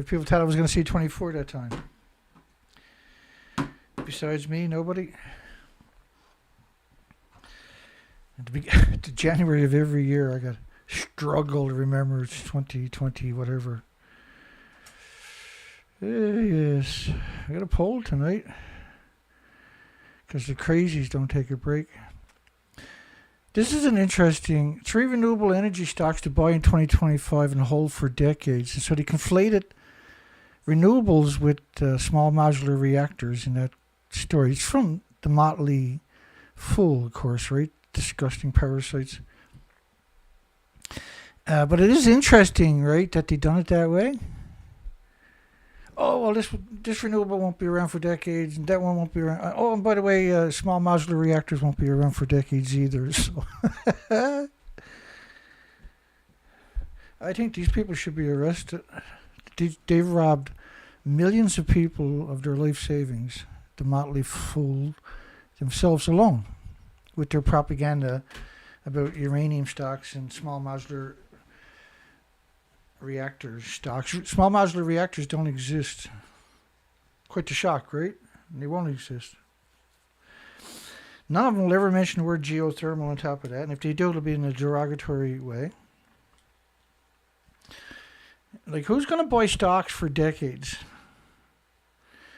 people thought I was going to see 24 that time. Besides me, nobody. To January of every year, I got struggle to remember it's 2020, whatever. Yes, I got a poll tonight because the crazies don't take a break. This is an interesting 3 renewable energy stocks to buy in 2025 and hold for decades. And so they conflated renewables with small modular reactors in that story. It's from the Motley Fool, of course, right? Disgusting parasites. But it is interesting, right, that they've done it that way. Oh, well, this renewable won't be around for decades, and that one won't be around. Oh, and by the way, small modular reactors won't be around for decades either. So I think these people should be arrested. They've robbed millions of people of their life savings. The Motley Fool themselves alone with their propaganda about uranium stocks and small modular reactor stocks. Small modular reactors don't exist. Quite the shock, right? They won't exist. None of them will ever mention the word geothermal on top of that, and if they do, it'll be in a derogatory way. Like, who's going to buy stocks for decades?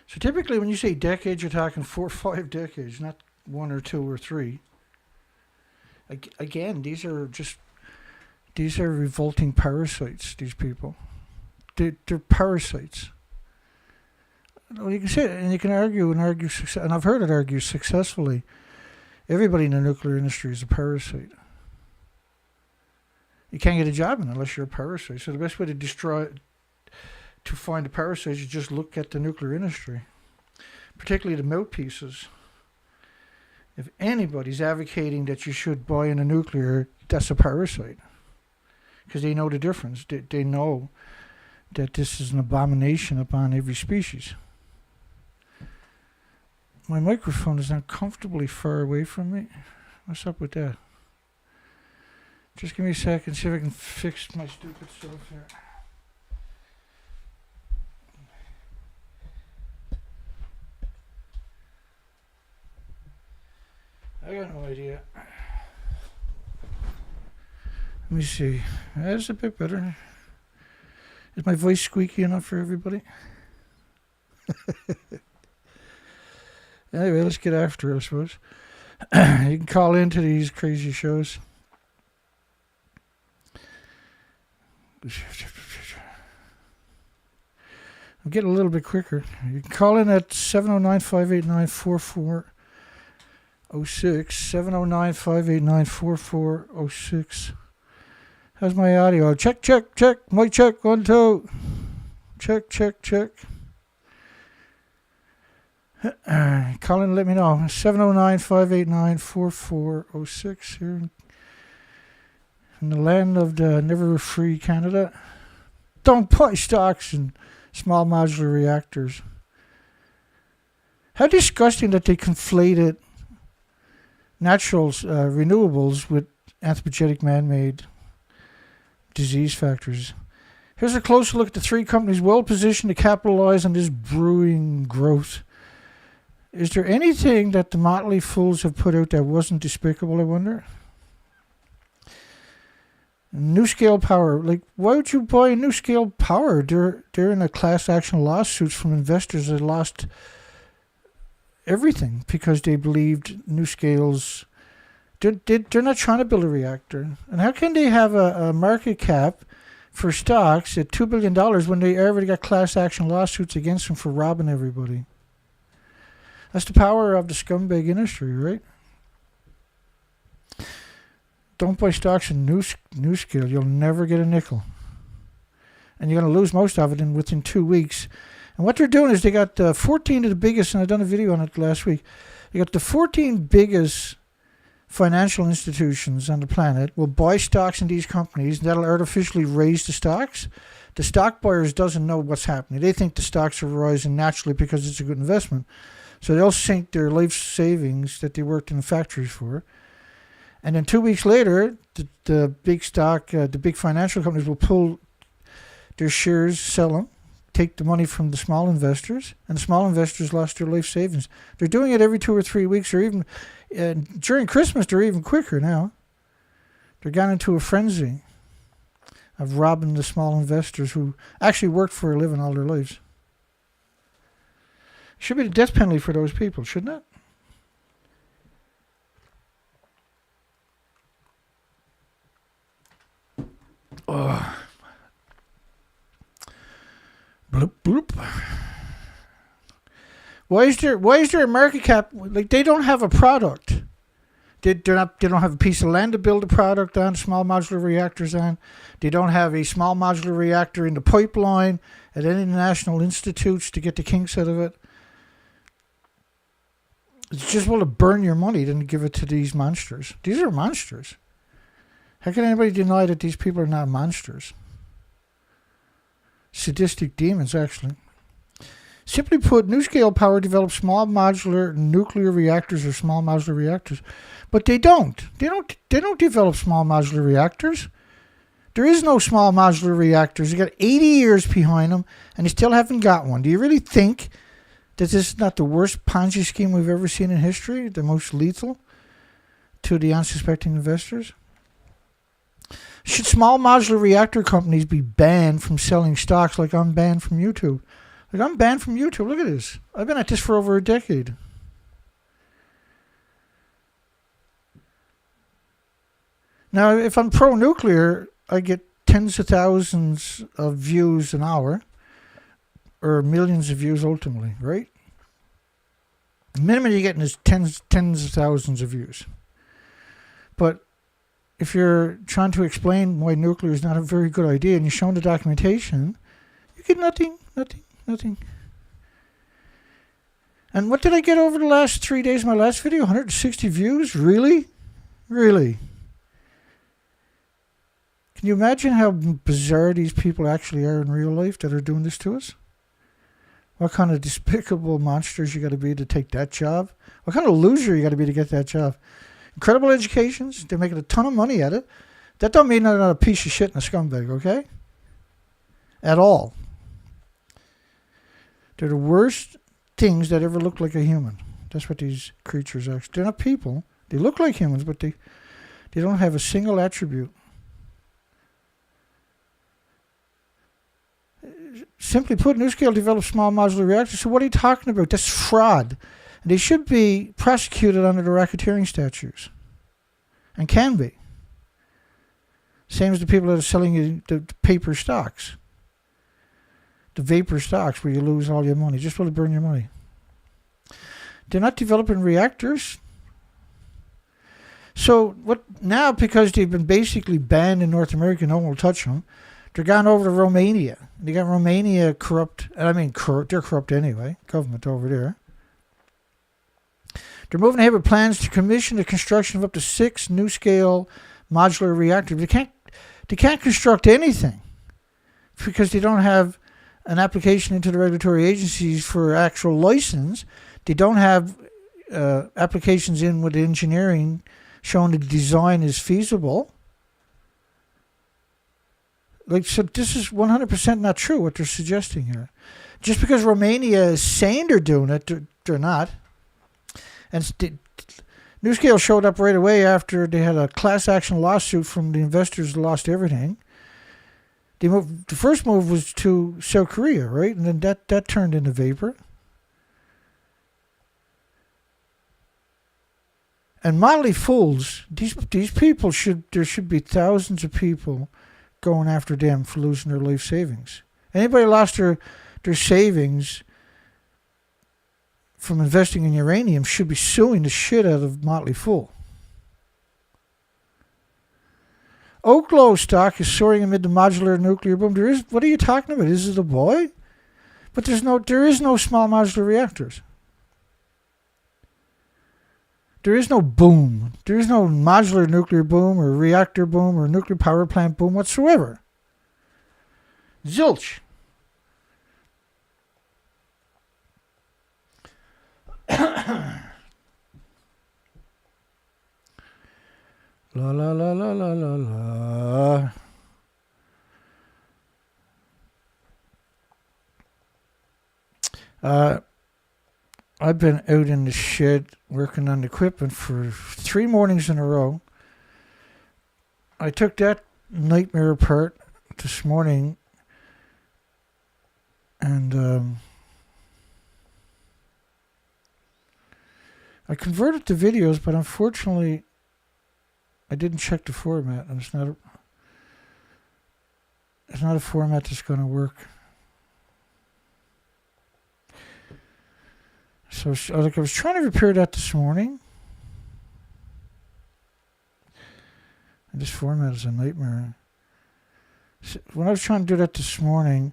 So typically when you say decades, you're talking 4 or 5 decades, not 1 or 2 or 3. Again, these are revolting parasites, these people. They're parasites. Well, you can say it, and you can argue, and I've heard it argued successfully. Everybody in the nuclear industry is a parasite. You can't get a job in it unless you're a parasite. So the best way to find the parasites is just look at the nuclear industry, particularly the mouthpieces. If anybody's advocating that you should buy in a nuclear, that's a parasite. Because they know the difference. They know that this is an abomination upon every species. My microphone is uncomfortably far away from me. What's up with that? Just give me a second, see if I can fix my stupid stuff here. I got no idea. Let me see. That's a bit better. Is my voice squeaky enough for everybody? Anyway, let's get after it, I suppose. You can call into these crazy shows. I'm getting a little bit quicker. You can call in at 709-589-4406. 709-589-4406. How's my audio? Check. Mic check. 1, 2. Check. Call in and let me know. 709-589-4406 here in the land of the never free Canada. Don't buy stocks in small modular reactors. How disgusting that they conflated natural renewables with anthropogenic man-made disease factors. Here's a closer look at the 3 companies well positioned to capitalize on this brewing growth. Is there anything that the Motley Fools have put out that wasn't despicable, I wonder? NuScale Power. Like, why would you buy NuScale Power? They're in a class action lawsuits from investors that lost everything because they believed NuScale's... They're not trying to build a reactor. And how can they have a market cap for stocks at $2 billion when they already got class action lawsuits against them for robbing everybody? That's the power of the scumbag industry, right? Don't buy stocks in NuScale. You'll never get a nickel. And you're going to lose most of it within 2 weeks. And what they're doing is they got 14 of the biggest, and I've done a video on it last week, they got the 14 biggest financial institutions on the planet will buy stocks in these companies, and that'll artificially raise the stocks. The stock buyers doesn't know what's happening. They think the stocks are rising naturally because it's a good investment. So they'll sink their life savings that they worked in the factories for. And then 2 weeks later, the big financial companies will pull their shares, sell them, take the money from the small investors, and the small investors lost their life savings. They're doing it every 2 or 3 weeks, or even during Christmas. They're even quicker now. They're gone into a frenzy of robbing the small investors who actually worked for a living all their lives. Should be the death penalty for those people, shouldn't it? Oh. Bloop, bloop. Why is there a market cap? Like, they don't have a product. They don't have a piece of land to build a product on, small modular reactors on. They don't have a small modular reactor in the pipeline at any national institutes to get the kinks out of it. It's just to burn your money than give it to these monsters. These are monsters. How can anybody deny that these people are not monsters? Sadistic demons, actually. Simply put, NuScale Power develops small modular nuclear reactors or small modular reactors, but they don't. They don't develop small modular reactors. There is no small modular reactors. They got 80 years behind them, and they still haven't got one. Do you really think that this is not the worst Ponzi scheme we've ever seen in history, the most lethal to the unsuspecting investors? Should small modular reactor companies be banned from selling stocks like I'm banned from YouTube? Like, I'm banned from YouTube. Look at this. I've been at this for over a decade. Now, if I'm pro-nuclear, I get tens of thousands of views an hour, or millions of views ultimately, right? The minimum you're getting is tens of thousands of views. But if you're trying to explain why nuclear is not a very good idea and you're showing the documentation, you get nothing. And what did I get over the last 3 days? My last video, 160 views? Really? Really? Can you imagine how bizarre these people actually are in real life that are doing this to us? What kind of despicable monsters you got to be to take that job? What kind of loser you got to be to get that job? Incredible educations. They're making a ton of money at it. That don't mean they're not a piece of shit and a scumbag, okay? At all. They're the worst things that ever look like a human. That's what these creatures are. They're not people. They look like humans, but they don't have a single attribute. Simply put, NuScale develops small modular reactors. So what are you talking about? That's fraud. And they should be prosecuted under the racketeering statutes. And can be. Same as the people that are selling you the paper stocks. The vapor stocks where you lose all your money. Just want to burn your money. They're not developing reactors. So what now, because they've been basically banned in North America, no one will touch them, they're gone over to Romania. They got Romania corrupt. I mean, they're corrupt anyway. Government over there. They're moving ahead with plans to commission the construction of up to 6 NuScale modular reactors. They can't construct anything because they don't have an application into the regulatory agencies for actual license. They don't have applications in with engineering showing the design is feasible. Like, so this is 100% not true what they're suggesting here. Just because Romania is saying they're doing it, they're not. And NuScale showed up right away after they had a class action lawsuit from the investors who lost everything. The first move was to South Korea, right? And then that turned into vapor. And motley fools, these people there should be thousands of people going after them for losing their life savings. Anybody lost their savings from investing in uranium should be suing the shit out of motley fool. Oklo stock is soaring amid the modular nuclear boom. What are you talking about? Is it a boy? But there is no small modular reactors. There is no boom. There is no modular nuclear boom or reactor boom or nuclear power plant boom whatsoever. Zilch. La la la la la la la. I've been out in the shed working on the equipment for 3 mornings in a row. I took that nightmare apart this morning, and I converted to videos, but unfortunately I didn't check the format, and it's not a format that's going to work. So I was trying to repair that this morning, and this format is a nightmare. So when I was trying to do that this morning,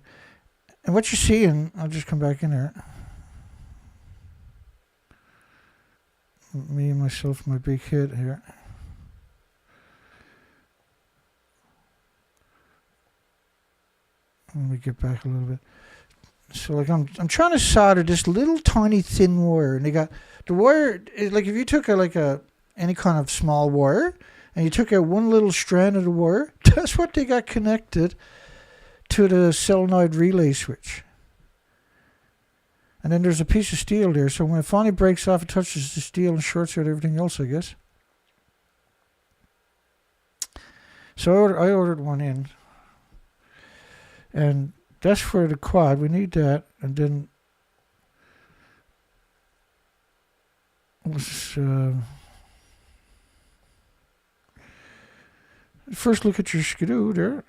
and what you're seeing, I'll just come back in there. Me and myself, my big head here. Let me get back a little bit. So like I'm trying to solder this little tiny thin wire, and they got the wire. Like if you took any kind of small wire, and you took out one little strand of the wire, that's what they got connected to the solenoid relay switch. And then there's a piece of steel there, so when it finally breaks off, it touches the steel and shorts out everything else, I guess. So I ordered one in, and that's for the quad. We need that, and then first look at your skidoo there.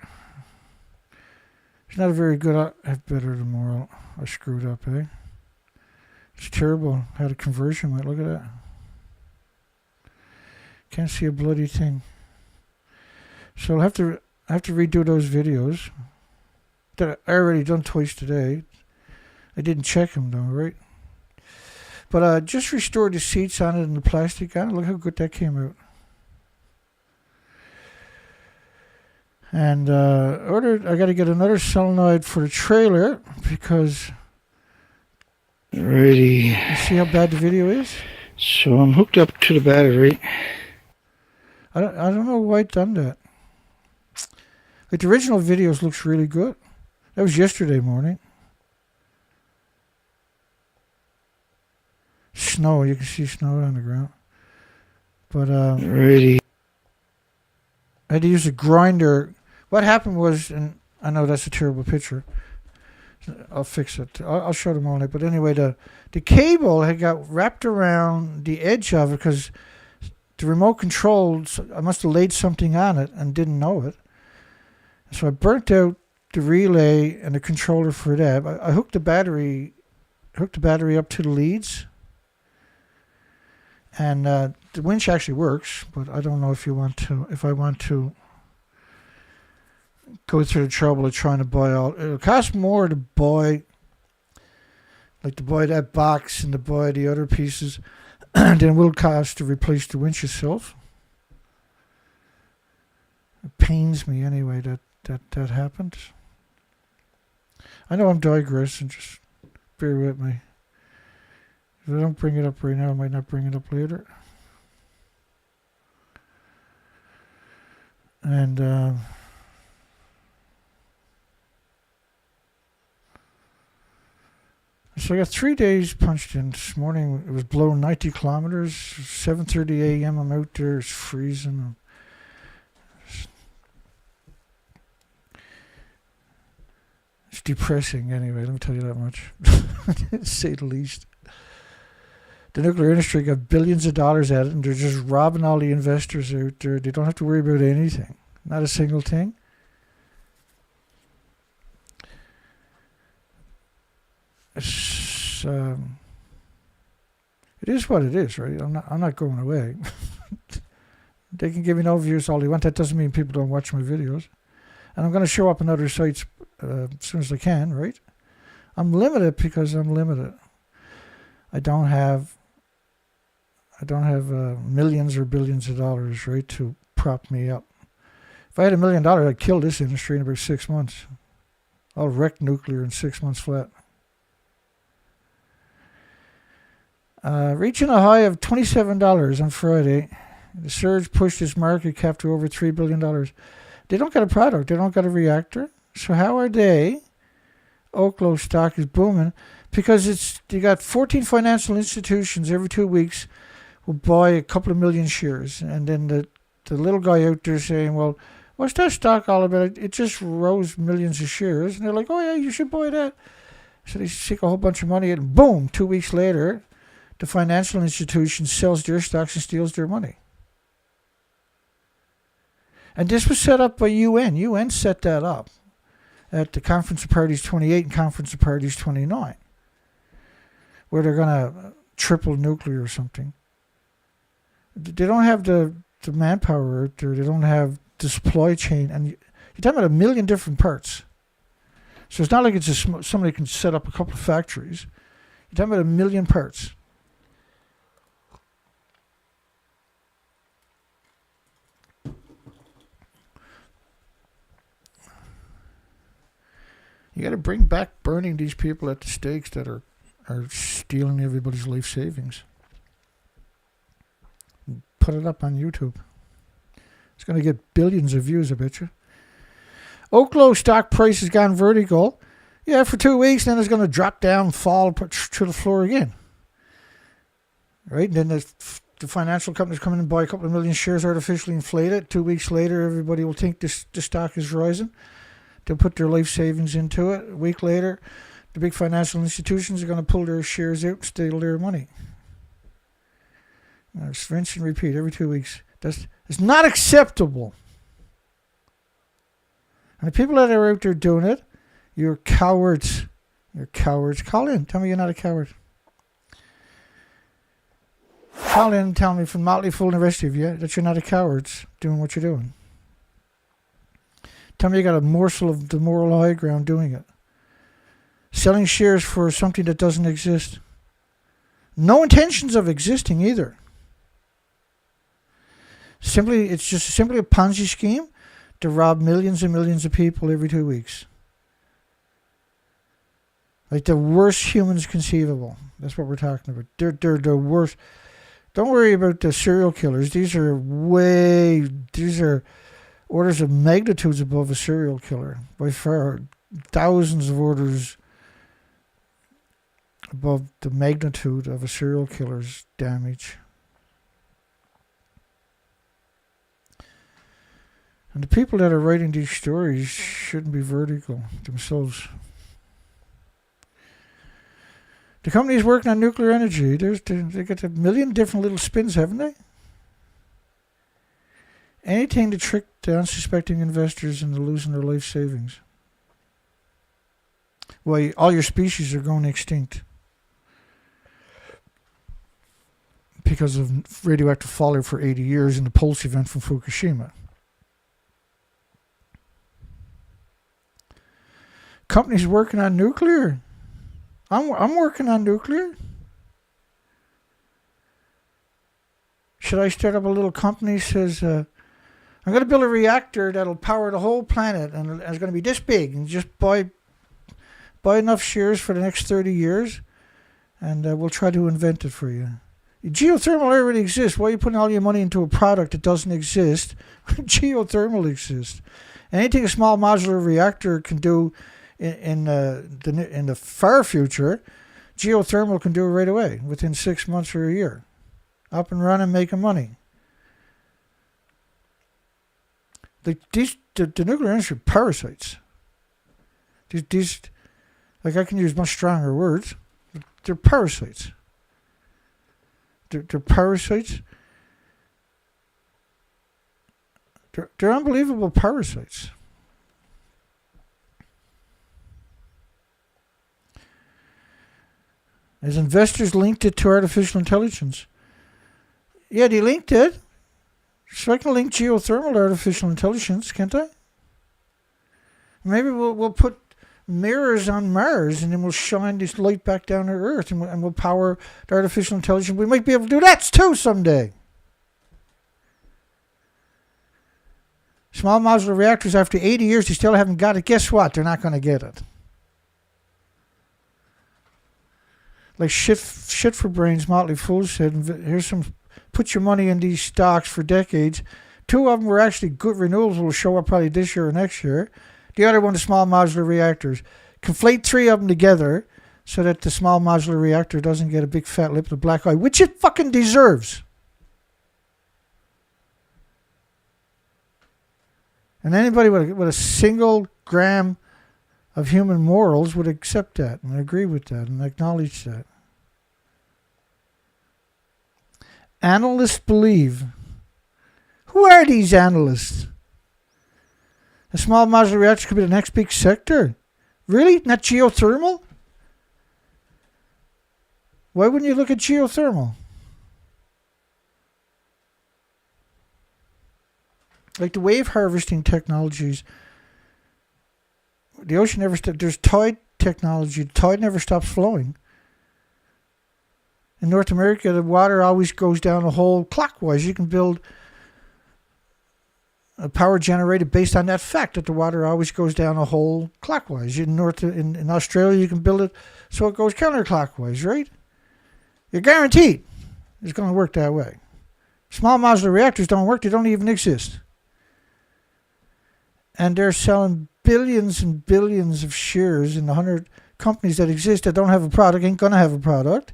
It's not a very good. I have better tomorrow. I screwed up, eh? It's terrible. Had a conversion with. Look at that. Can't see a bloody thing. So I'll have to redo those videos that I already done twice today. I didn't check them though, right? But I just restored the seats on it and the plastic on it. Look how good that came out. And I got to get another solenoid for the trailer because. Ready. You see how bad the video is? So I'm hooked up to the battery. I don't know why it done that. Like the original videos looks really good. That was yesterday morning. Snow, you can see snow on the ground. But ready. I had to use a grinder. What happened was, and I know that's a terrible picture. I'll fix it. I'll show them all night. But anyway, the cable had got wrapped around the edge of it because the remote control, I must have laid something on it and didn't know it. So I burnt out the relay and the controller for that. I hooked the battery up to the leads, and the winch actually works. But I don't know if I want to go through the trouble of trying to buy all. It'll cost more to buy that box and to buy the other pieces than it will cost to replace the winch itself. It pains me anyway that happened. I know I'm digressing, just bear with me. If I don't bring it up right now, I might not bring it up later. And so I got 3 days punched in. This morning it was blowing 90 kilometers. 7:30 a.m. I'm out there. It's freezing. It's depressing anyway, let me tell you that much. To say the least. The nuclear industry got billions of dollars at it, and they're just robbing all the investors out there. They don't have to worry about anything. Not a single thing. It is what it is, right? I'm not going away. They can give me no views all they want. That doesn't mean people don't watch my videos. And I'm going to show up on other sites as soon as I can, right? I'm limited because I'm limited. I don't have millions or billions of dollars, right, to prop me up. If I had $1 million, I'd kill this industry in about 6 months. I'll wreck nuclear in 6 months flat. Reaching a high of $27 on Friday, the surge pushed its market cap to over $3 billion. They don't got a product. They don't got a reactor. So how are they? Oklo stock is booming. Because you got 14 financial institutions every 2 weeks will buy a couple of million shares. And then the little guy out there saying, well, what's that stock all about? It just rose millions of shares. And they're like, oh, yeah, you should buy that. So they stick a whole bunch of money in, and boom, 2 weeks later, the financial institution sells their stocks and steals their money. And this was set up by UN. UN set that up at the Conference of Parties 28 and Conference of Parties 29, where they're going to triple nuclear or something. They don't have the manpower out there. They don't have the supply chain. And you're talking about a million different parts. So it's not like it's somebody can set up a couple of factories. You're talking about a million parts. You got to bring back burning these people at the stakes that are stealing everybody's life savings. Put it up on YouTube. It's going to get billions of views, I bet you. Oklo stock price has gone vertical. Yeah, for 2 weeks, then it's going to drop down, fall to the floor again. Right? And then the financial companies come in and buy a couple of million shares, artificially inflate it. 2 weeks later, everybody will think the stock is rising. They'll put their life savings into it. A week later, the big financial institutions are going to pull their shares out and steal their money. It's rinse and repeat every 2 weeks. It's not acceptable. And the people that are out there doing it, you're cowards. You're cowards. Call in. Tell me you're not a coward. Call in and tell me from Motley Fool and the rest of you that you're not a coward doing what you're doing. Tell me you got a morsel of the moral high ground doing it. Selling shares for something that doesn't exist. No intentions of existing either. It's just simply a Ponzi scheme to rob millions and millions of people every 2 weeks. Like the worst humans conceivable. That's what we're talking about. They're the worst. Don't worry about the serial killers. These are orders of magnitudes above a serial killer. By far, thousands of orders above the magnitude of a serial killer's damage. And the people that are writing these stories shouldn't be vertical themselves. The company's working on nuclear energy. They got a million different little spins, haven't they? Anything to trick the unsuspecting investors into losing their life savings. Well, all your species are going extinct because of radioactive fallout for 80 years in the pulse event from Fukushima. Companies working on nuclear. I'm working on nuclear. Should I start up a little company that says, I'm going to build a reactor that'll power the whole planet and it's going to be this big, and just buy enough shares for the next 30 years and we'll try to invent it for you. Geothermal already exists. Why are you putting all your money into a product that doesn't exist? Geothermal exists. Anything a small modular reactor can do in the far future, geothermal can do it right away, within 6 months or a year. Up and running, making money. The nuclear industry are parasites. These, like, I can use much stronger words. They're parasites. They're parasites. They're unbelievable parasites. As investors linked it to artificial intelligence. Yeah, they linked it. So I can link geothermal to artificial intelligence, can't I? Maybe we'll put mirrors on Mars and then we'll shine this light back down to Earth and we'll power the artificial intelligence. We might be able to do that too someday. Small modular reactors, after 80 years, they still haven't got it. Guess what? They're not going to get it. Like shit for brains, Motley Fool said, here's some, put your money in these stocks for decades. 2 of them were actually good renewables, will show up probably this year or next year. The other one, the small modular reactors. Conflate 3 of them together, so that the small modular reactor doesn't get a big fat lip of the black eye, which it fucking deserves. And anybody with a single gram of human morals would accept that and agree with that and acknowledge that. Analysts believe. Who are these analysts? A small modular reactor could be the next big sector. Really? Not geothermal? Why wouldn't you look at geothermal? Like the wave harvesting technologies. The ocean never stops. There's tide technology. The tide never stops flowing. In North America, the water always goes down a hole clockwise. You can build a power generator based on that fact that the water always goes down a hole clockwise. In Australia, you can build it so it goes counterclockwise, right? You're guaranteed it's going to work that way. Small modular reactors don't work. They don't even exist. And they're selling billions and billions of shares in the 100 companies that exist that don't have a product, ain't going to have a product.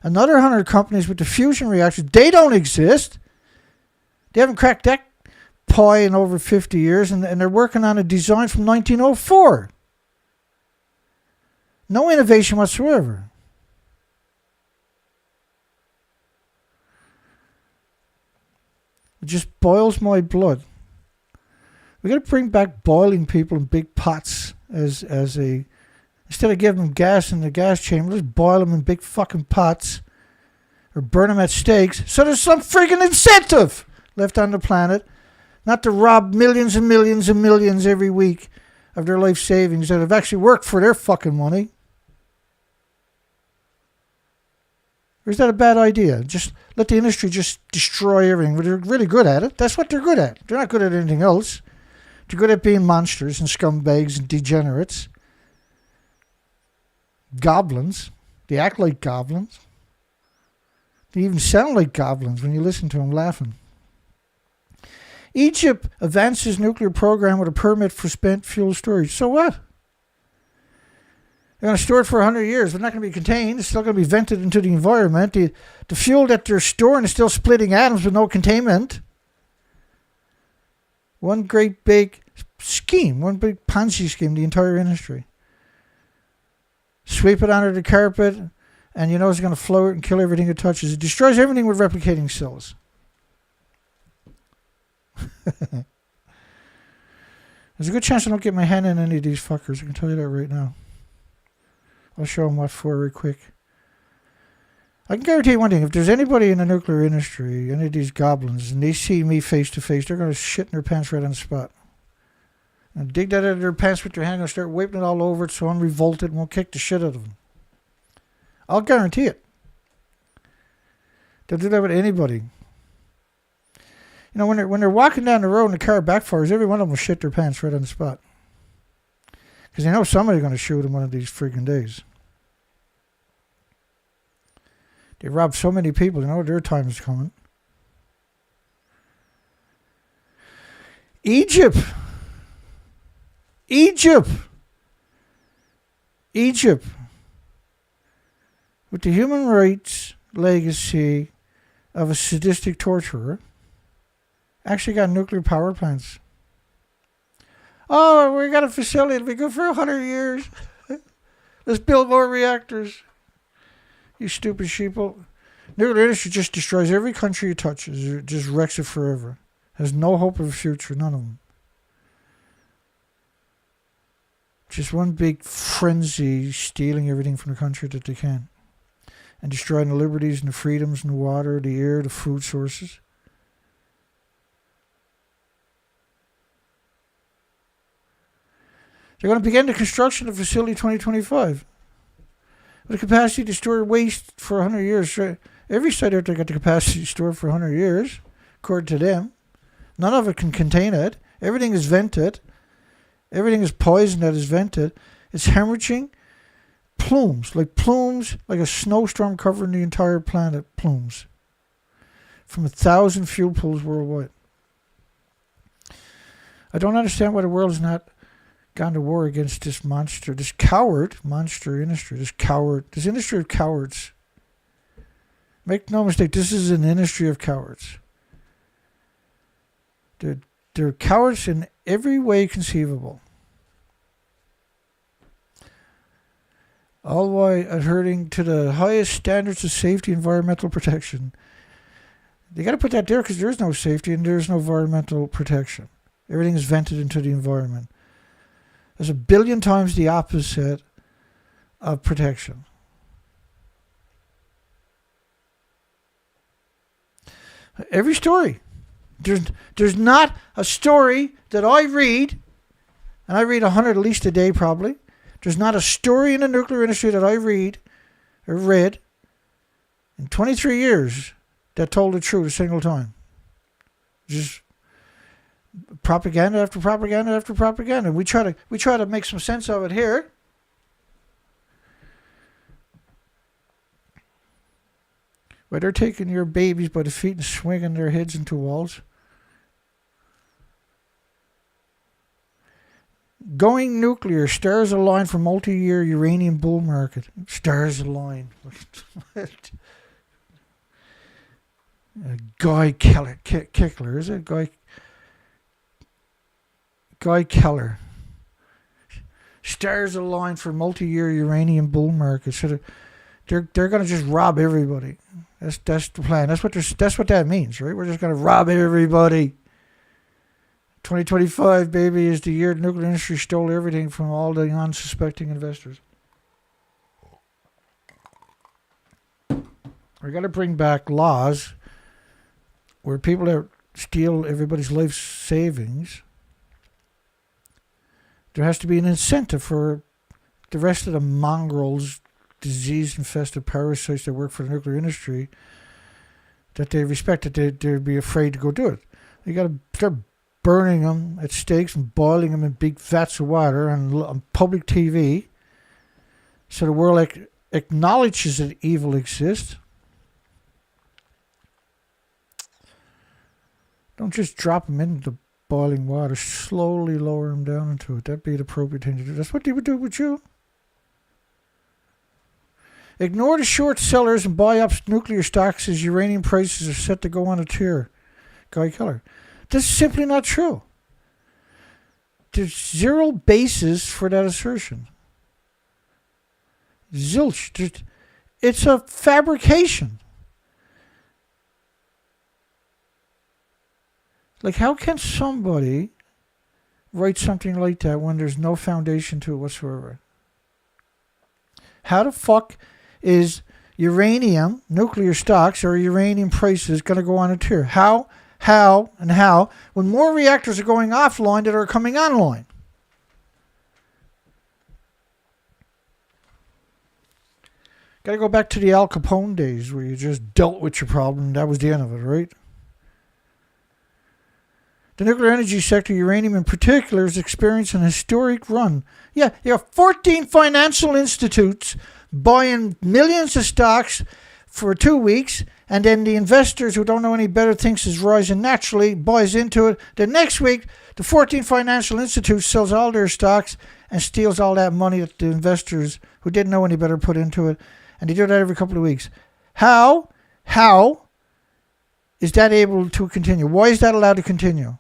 Another 100 companies with the fusion reactors, they don't exist. They haven't cracked that pie in over 50 years, and they're working on a design from 1904. No innovation whatsoever. It just boils my blood. We got to bring back boiling people in big pots as a instead of giving them gas in the gas chamber, just boil them in big fucking pots or burn them at stakes. So there's some friggin' incentive left on the planet not to rob millions and millions and millions every week of their life savings that have actually worked for their fucking money. Or is that a bad idea? Just let the industry just destroy everything. They're really good at it. That's what they're good at. They're not good at anything else. They're good at being monsters and scumbags and degenerates. Goblins. They act like goblins. They even sound like goblins when you listen to them laughing. Egypt advances nuclear program with a permit for spent fuel storage. So what? They're going to store it for 100 years. It's not going to be contained. It's still going to be vented into the environment. The fuel that they're storing is still splitting atoms with no containment. One great big scheme, one big Ponzi scheme, the entire industry. Sweep it under the carpet, and you know it's going to float and kill everything it touches. It destroys everything with replicating cells. There's a good chance I don't get my hand in any of these fuckers. I can tell you that right now. I'll show them what for real quick. I can guarantee you one thing. If there's anybody in the nuclear industry, any of these goblins, and they see me face to face, they're going to shit in their pants right on the spot. And dig that out of their pants with their hand and start wiping it all over it so I'm revolted and won't kick the shit out of them. I'll guarantee it. They'll do that with anybody. You know, when they're walking down the road and the car backfires, every one of them will shit their pants right on the spot. Because they know somebody's going to shoot them one of these freaking days. They rob so many people, you know their time is coming. Egypt. With the human rights legacy of a sadistic torturer, actually got nuclear power plants. Oh, we got a facility. It'll be good for 100 years. Let's build more reactors. You stupid sheeple. Nuclear industry just destroys every country it touches. It just wrecks it forever. Has no hope of a future. None of them. Just one big frenzy, stealing everything from the country that they can. And destroying the liberties and the freedoms and the water, the air, the food sources. They're going to begin the construction of facility 2025. With the capacity to store waste for 100 years. Every site out there got the capacity to store for 100 years, according to them. None of it can contain it. Everything is vented. Everything is poison that is vented. It's hemorrhaging plumes, like a snowstorm covering the entire planet, plumes. From 1,000 fuel pools worldwide. I don't understand why the world is not gone to war against this monster, this coward monster industry, this industry of cowards. Make no mistake, this is an industry of cowards. They're cowards in every way conceivable. All while adhering to the highest standards of safety and environmental protection. You got to put that there because there is no safety and there is no environmental protection. Everything is vented into the environment. There's 1 billion times the opposite of protection. Every story. There's not a story that I read, and I read 100 at least a day probably. There's not a story in the nuclear industry that I read or read in 23 years that told the truth a single time. Just propaganda after propaganda after propaganda. We try to make some sense of it here. Where they're taking your babies by the feet and swinging their heads into walls. Going nuclear, stars align for multi-year uranium bull market. Stars align. Guy Keller, Keller, is it? Guy Keller. Stars align for multi-year uranium bull market. So they're going to just rob everybody. That's the plan. That's what that means, right? We're just going to rob everybody. 2025, baby, is the year the nuclear industry stole everything from all the unsuspecting investors. We got to bring back laws where people that steal everybody's life savings, there has to be an incentive for the rest of the mongrels, disease-infested parasites that work for the nuclear industry, that they respect, that they'd be afraid to go do it. You got to start burning them at stakes and boiling them in big vats of water on public TV, so the world acknowledges that evil exists. Don't just drop them into the boiling water. Slowly lower them down into it. That'd be the appropriate thing to do. That's what they would do with you. Ignore the short sellers and buy up nuclear stocks as uranium prices are set to go on a tear. Guy Keller. This is simply not true. There's zero basis for that assertion. Zilch. It's a fabrication. Like, how can somebody write something like that when there's no foundation to it whatsoever? How the fuck is uranium, nuclear stocks, or uranium prices going to go on a tear? How, when more reactors are going offline that are coming online? Got to go back to the Al Capone days where you just dealt with your problem and that was the end of it, right? The nuclear energy sector, uranium in particular, is experiencing a historic run. Yeah, you have 14 financial institutes buying millions of stocks for 2 weeks, and then the investors who don't know any better thinks is rising naturally, buys into it. The next week, the 14 financial institutes sells all their stocks and steals all that money that the investors who didn't know any better put into it, and they do that every couple of weeks. How is that able to continue? Why is that allowed to continue?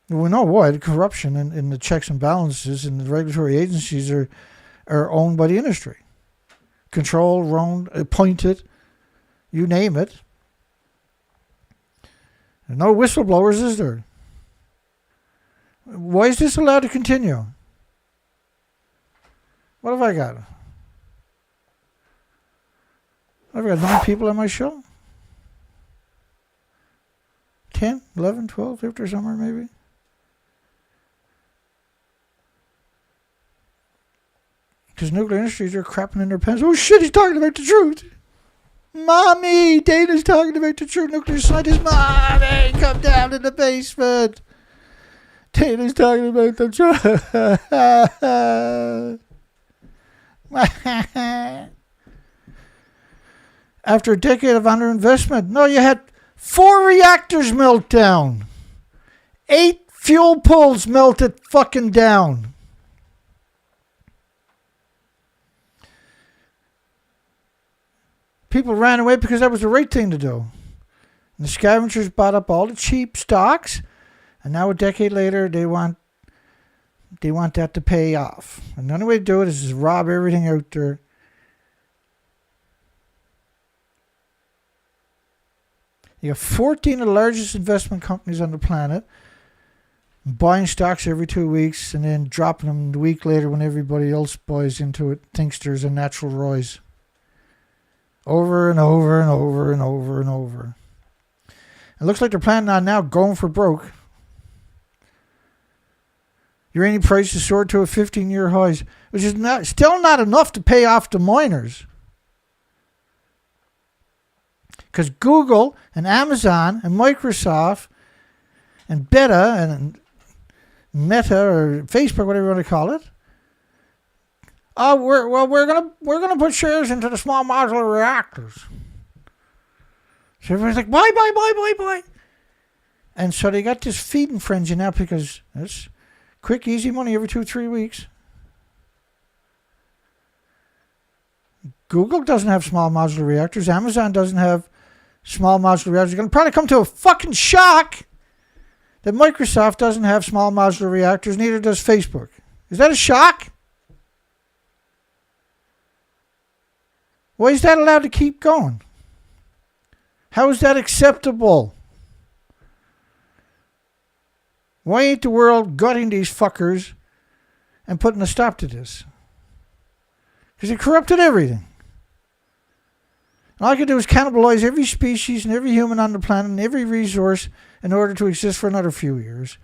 We know why. The corruption in the checks and balances and the regulatory agencies are owned by the industry. Controlled, owned, appointed, you name it. There's no whistleblowers, is there? Why is this allowed to continue? What have I got? I've got 9 people on my show. 10, 11, 12, 50 or somewhere maybe. Because nuclear industries are crapping in their pants. Oh shit, he's talking about the truth. Mommy, Dana's talking about the truth. Nuclear scientists, Mommy, come down to the basement. Dana's talking about the truth. After a decade of underinvestment, no, you had 4 reactors melt down. 8 Fuel pools melted fucking down. People ran away because that was the right thing to do. And the scavengers bought up all the cheap stocks, and now a decade later they want that to pay off. And the only way to do it is to rob everything out there. You have 14 of the largest investment companies on the planet buying stocks every 2 weeks and then dropping them the week later when everybody else buys into it, thinks there's a natural rise. Over and over and over and over and over. It looks like they're planning on now going for broke. Uranium prices soared to a 15-year high, which is still not enough to pay off the miners. Because Google and Amazon and Microsoft and Beta and Meta or Facebook, whatever you want to call it, we're gonna put shares into the small modular reactors. So everybody's like, buy. And so they got this feeding frenzy now because it's quick, easy money every 2-3 weeks. Google doesn't have small modular reactors. Amazon doesn't have small modular reactors. You're going to probably come to a fucking shock that Microsoft doesn't have small modular reactors, neither does Facebook. Is that a shock? Why is that allowed to keep going? How is that acceptable? Why ain't the world gutting these fuckers and putting a stop to this? Because they corrupted everything. And all I can do is cannibalize every species and every human on the planet and every resource in order to exist for another few years.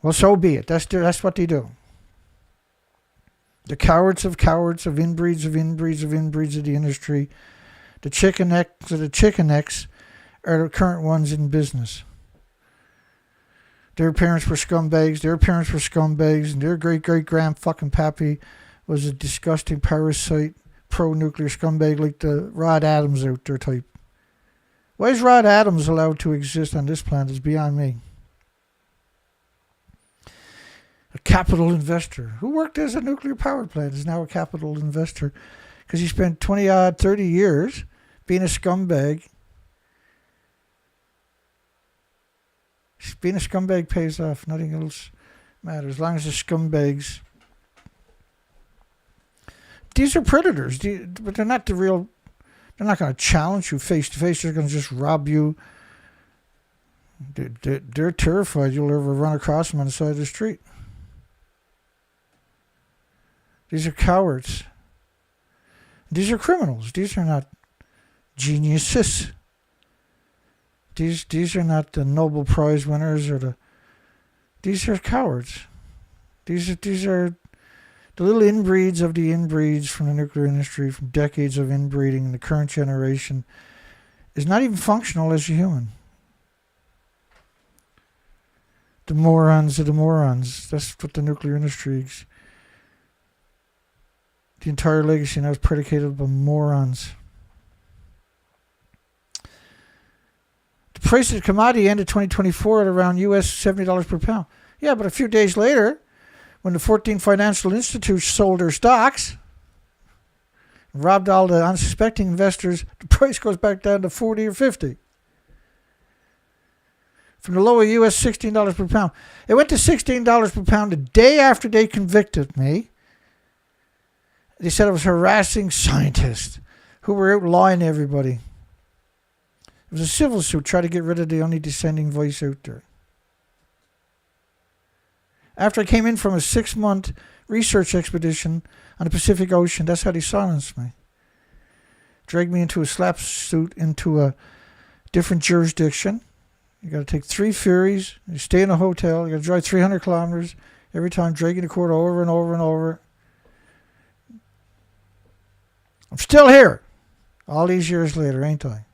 Well, so be it. That's what they do. The cowards of inbreeds of the industry. The chicken necks of the chicken necks are the current ones in business. Their parents were scumbags, and their great-great-grand fucking pappy was a disgusting parasite, pro-nuclear scumbag like the Rod Adams out there type. Why is Rod Adams allowed to exist on this planet is beyond me. A capital investor who worked as a nuclear power plant is now a capital investor because he spent 30 years being a scumbag. Being a scumbag pays off. Nothing else matters. As long as the scumbags. These are predators, but they're not the real. They're not going to challenge you face to face. They're going to just rob you. They're terrified you'll ever run across them on the side of the street. These are cowards. These are criminals. These are not geniuses. These are not the Nobel Prize winners these are cowards. These are the little inbreeds of the inbreeds from the nuclear industry, from decades of inbreeding. The current generation is not even functional as a human. The morons of the morons. That's what the nuclear industry is. The entire legacy now is predicated upon morons. The price of the commodity ended 2024 at around US $70 per pound. Yeah, but a few days later, when the 14 financial institutes sold their stocks, and robbed all the unsuspecting investors, the price goes back down to 40 or 50. From the low of US $16 per pound. It went to $16 per pound the day after they convicted me. They said I was harassing scientists who were out lying to everybody. It was a civil suit trying to get rid of the only dissenting voice out there. After I came in from a 6-month research expedition on the Pacific Ocean, that's how they silenced me. Dragged me into a slap suit into a different jurisdiction. You got to take 3 ferries. You stay in a hotel. You got to drive 300 kilometers every time, dragging the court over and over and over. I'm still here all these years later, ain't I?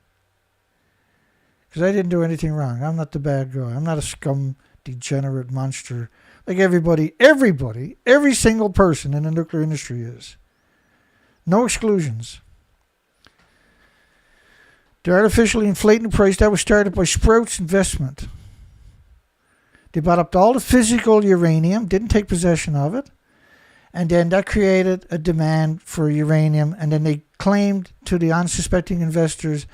Because I didn't do anything wrong. I'm not the bad guy. I'm not a scum, degenerate monster like every single person in the nuclear industry is. No exclusions. They're artificially inflating the price that was started by Sprout's investment. They bought up all the physical uranium, didn't take possession of it, and then that created a demand for uranium, and then they claimed to the unsuspecting investors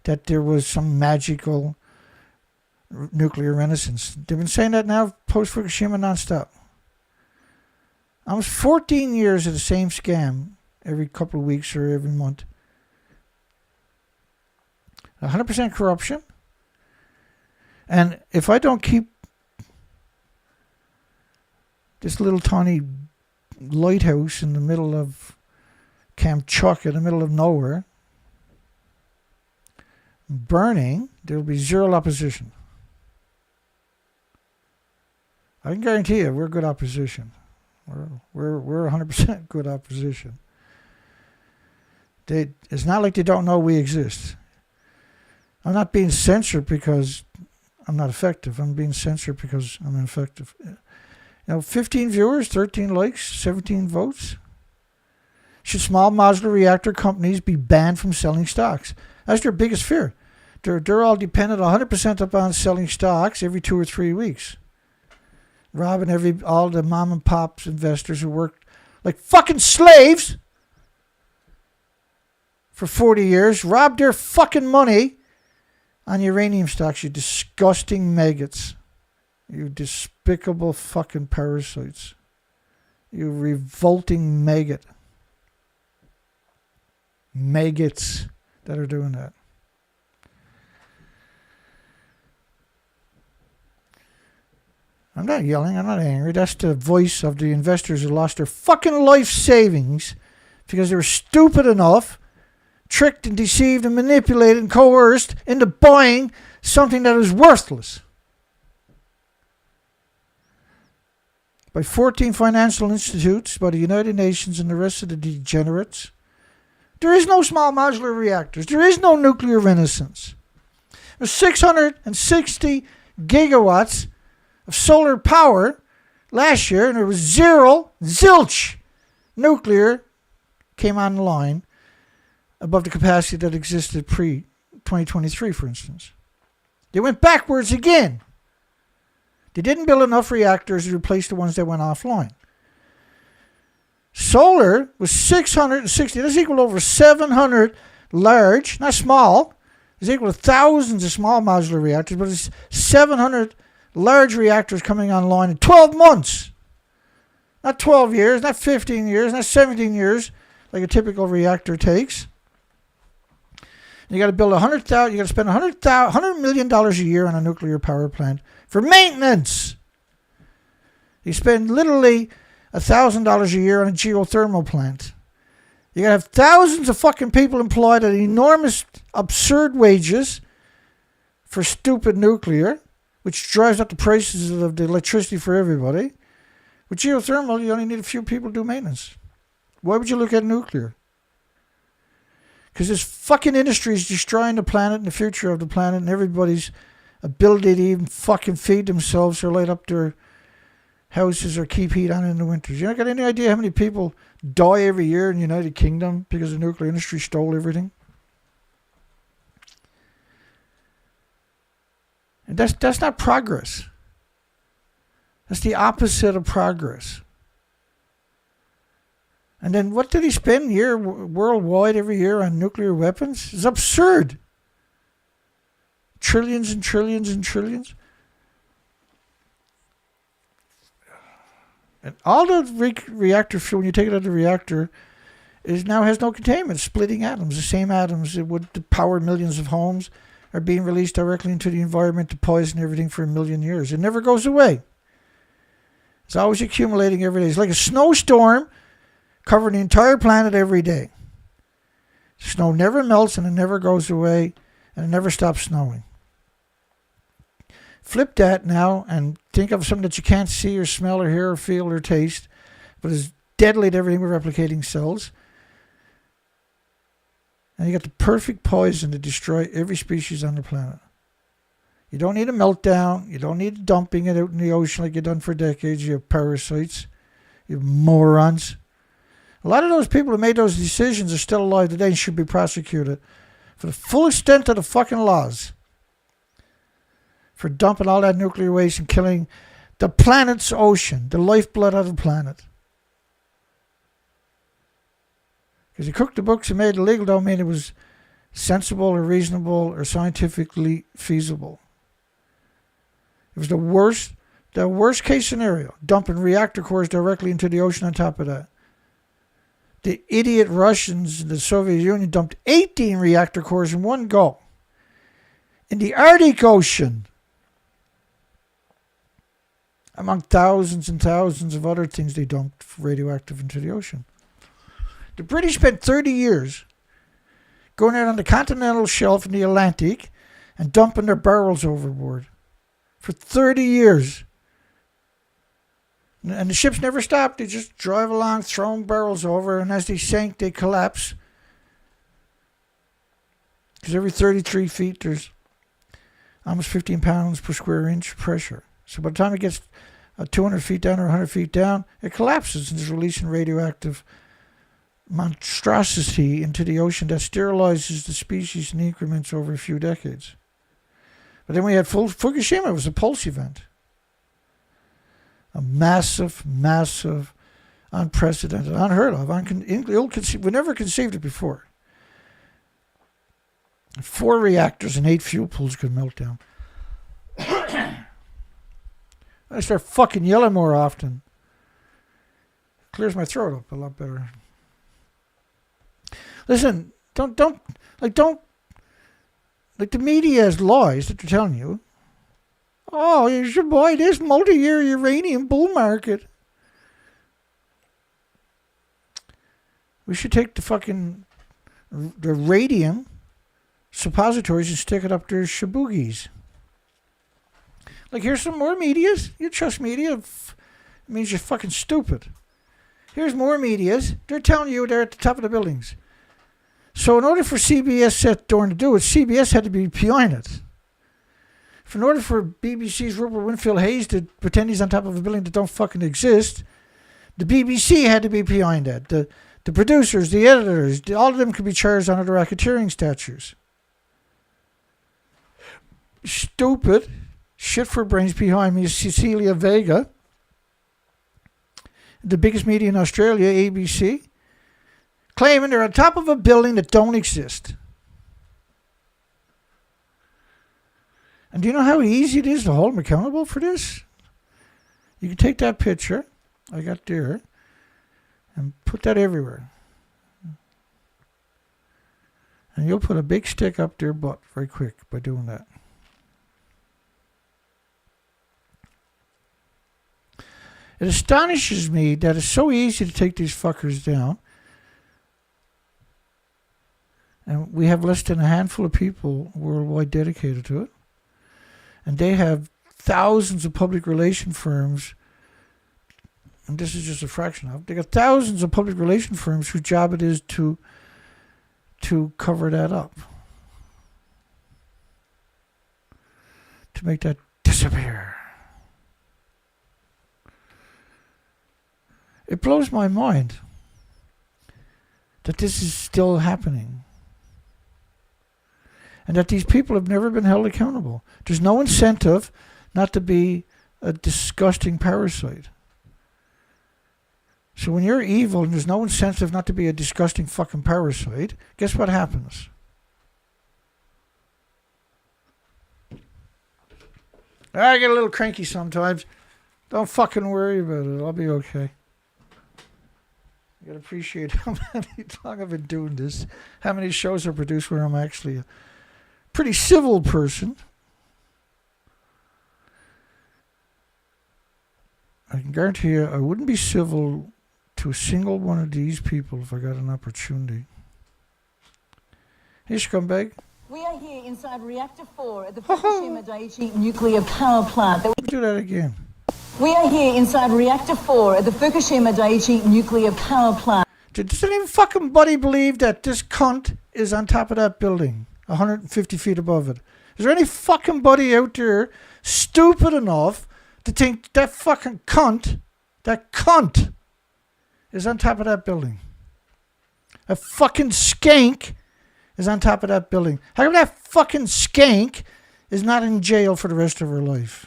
that there was some magical nuclear renaissance. They've been saying that now post-Fukushima nonstop. Almost 14 years of the same scam every couple of weeks or every month. 100% corruption. And if I don't keep this little tiny lighthouse in the middle of Kamchatka, in the middle of nowhere, burning, there will be zero opposition. I can guarantee you, we're good opposition. We're 100% good opposition. It's not like they don't know we exist. I'm not being censored because I'm not effective. I'm being censored because I'm ineffective. 15 viewers, 13 likes, 17 votes. Should small modular reactor companies be banned from selling stocks? That's their biggest fear. They're all dependent 100% upon selling stocks every 2 or 3 weeks. Robbing all the mom and pops investors who worked like fucking slaves for 40 years, robbed their fucking money on uranium stocks, you disgusting maggots. You despicable fucking parasites. You revolting maggot. Maggots that are doing that. I'm not yelling. I'm not angry. That's the voice of the investors who lost their fucking life savings because they were stupid enough, tricked and deceived and manipulated and coerced into buying something that is worthless. By 14 financial institutes, by the United Nations and the rest of the degenerates. There is no small modular reactors. There is no nuclear renaissance. There's 660 gigawatts of solar power last year, and there was zilch nuclear came online above the capacity that existed pre-2023, for instance. They went backwards again. They didn't build enough reactors to replace the ones that went offline. Solar was 660. That's equal to over 700 large, not small. It's equal to thousands of small modular reactors, but it's 700 large reactors coming online in 12 months. Not 12 years, not 15 years, not 17 years, like a typical reactor takes. You got to build 100,000. You got to spend $100 million a year on a nuclear power plant for maintenance. You spend literally $1,000 a year on a geothermal plant. You got to have thousands of fucking people employed at enormous, absurd wages for stupid nuclear, which drives up the prices of the electricity for everybody. With geothermal, you only need a few people to do maintenance. Why would you look at nuclear? Because this fucking industry is destroying the planet and the future of the planet and everybody's ability to even fucking feed themselves or light up their houses or keep heat on in the winters. You don't got any idea how many people die every year in the United Kingdom because the nuclear industry stole everything? And that's not progress. That's the opposite of progress. And then what did he spend worldwide every year on nuclear weapons? It's absurd. Trillions and trillions and trillions. And all the reactor fuel, when you take it out of the reactor, now has no containment. It's splitting atoms. The same atoms that would power millions of homes are being released directly into the environment to poison everything for 1 million years. It never goes away. It's always accumulating every day. It's like a snowstorm covering the entire planet every day. Snow never melts and it never goes away and it never stops snowing. Flip that now and think of something that you can't see or smell or hear or feel or taste, but is deadly to everything with replicating cells. And you got the perfect poison to destroy every species on the planet. You don't need a meltdown. You don't need dumping it out in the ocean like you've done for decades. You have parasites. You have morons. A lot of those people who made those decisions are still alive today and should be prosecuted for the full extent of the fucking laws. for dumping all that nuclear waste and killing the planet's ocean, the lifeblood of the planet. Because he cooked the books and made it legal don't mean it was sensible or reasonable or scientifically feasible. It was the worst case scenario, dumping reactor cores directly into the ocean on top of that. The idiot Russians in the Soviet Union dumped 18 reactor cores in one go in the Arctic Ocean, among thousands and thousands of other things they dumped radioactive into the ocean. The British spent 30 years going out on the continental shelf in the Atlantic and dumping their barrels overboard. For 30 years. And the ships never stopped. They just drive along, throwing barrels over, and as they sank, they collapse. Because every 33 feet, there's almost 15 pounds per square inch pressure. So by the time it gets 200 feet down or 100 feet down, it collapses and is releasing radioactive monstrosity into the ocean that sterilizes the species in increments over a few decades. But then we had Fukushima. It was a pulse event. A massive, unprecedented, unheard of, we never conceived it before. 4 reactors and 8 fuel pools could melt down. I start fucking yelling more often. Clears my throat up a lot better. Listen, don't the media has lies that they're telling you. Oh, you should buy this multi-year uranium bull market. We should take the radium suppositories and stick it up their shaboogies. Like, here's some more medias. You trust media? It means you're fucking stupid. Here's more medias. They're telling you they're at the top of the buildings. So in order for CBS set Dorn to do it, CBS had to be behind it. In order for BBC's Rupert Winfield Hayes to pretend he's on top of a building that don't fucking exist, the BBC had to be behind that. The producers, the editors, all of them could be charged under the racketeering statutes. Stupid. Shit for brains behind me is Cecilia Vega, the biggest media in Australia, ABC, claiming they're on top of a building that don't exist. And do you know how easy it is to hold them accountable for this? You can take that picture I got there and put that everywhere. And you'll put a big stick up their butt very quick by doing that. It astonishes me that it's so easy to take these fuckers down. And we have less than a handful of people worldwide dedicated to it. And they have thousands of public relation firms. And this is just a fraction of it. They got thousands of public relation firms whose job it is to cover that up. To make that disappear. It blows my mind that this is still happening. And that these people have never been held accountable. There's no incentive not to be a disgusting parasite. So when you're evil and there's no incentive not to be a disgusting fucking parasite, guess what happens? I get a little cranky sometimes. Don't fucking worry about it. I'll be okay. You gotta appreciate how long I've been doing this. How many shows are produced where I'm actually a pretty civil person. I can guarantee you I wouldn't be civil to a single one of these people if I got an opportunity. Hey, scumbag. We are here inside Reactor 4 at the Fukushima Daiichi Nuclear Power Plant. Do that again. We are here inside Reactor 4 at the Fukushima Daiichi Nuclear Power Plant. Does any fucking buddy believe that this cunt is on top of that building, 150 feet above it? Is there any fucking buddy out there stupid enough to think that fucking cunt, is on top of that building? A fucking skank is on top of that building. How come that fucking skank is not in jail for the rest of her life?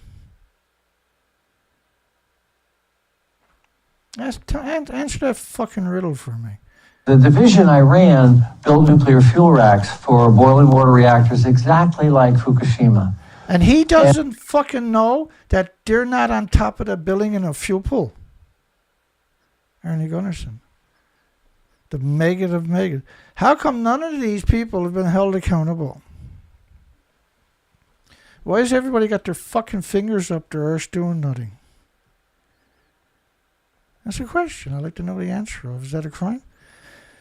Answer that fucking riddle for me. The division I ran built nuclear fuel racks for boiling water reactors exactly like Fukushima. And he doesn't fucking know that they're not on top of the building in a fuel pool. Ernie Gunnarsson. The maggot of maggot. How come none of these people have been held accountable? Why has everybody got their fucking fingers up their arse doing nothing? That's a question I'd like to know the answer of. Is that a crime?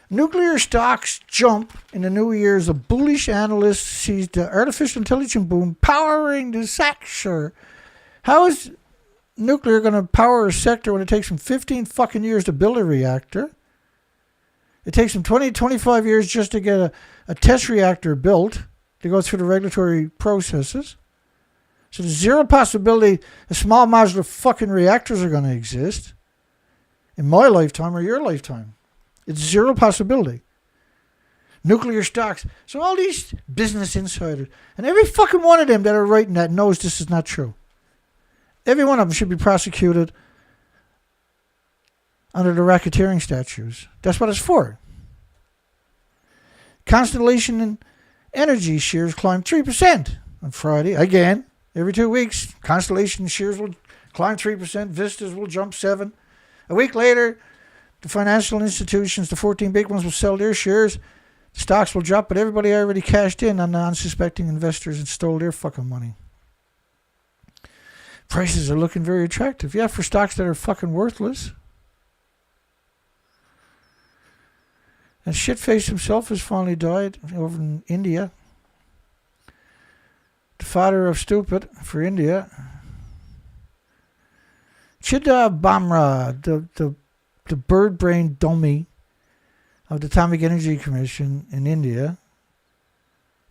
Nuclear stocks jump in the new year as a bullish analyst sees the artificial intelligence boom powering the sector. How is nuclear going to power a sector when it takes them 15 fucking years to build a reactor? It takes them 20, 25 years just to get a test reactor built to go through the regulatory processes. So there's zero possibility the small modular fucking reactors are going to exist in my lifetime or your lifetime. It's zero possibility. Nuclear stocks. So all these business insiders, and every fucking one of them that are writing that knows this is not true. Every one of them should be prosecuted under the racketeering statutes. That's what it's for. Constellation and Energy shares climbed 3% on Friday. Again, every 2 weeks, Constellation shares will climb 3%. Vistas will jump 7%. A week later, the financial institutions, the 14 big ones, will sell their shares. Stocks will drop, but everybody already cashed in on the unsuspecting investors and stole their fucking money. Prices are looking very attractive. Yeah, for stocks that are fucking worthless. And Shitface himself has finally died over in India. The father of stupid for India. Chidambaram, the bird-brained dummy of the Atomic Energy Commission in India,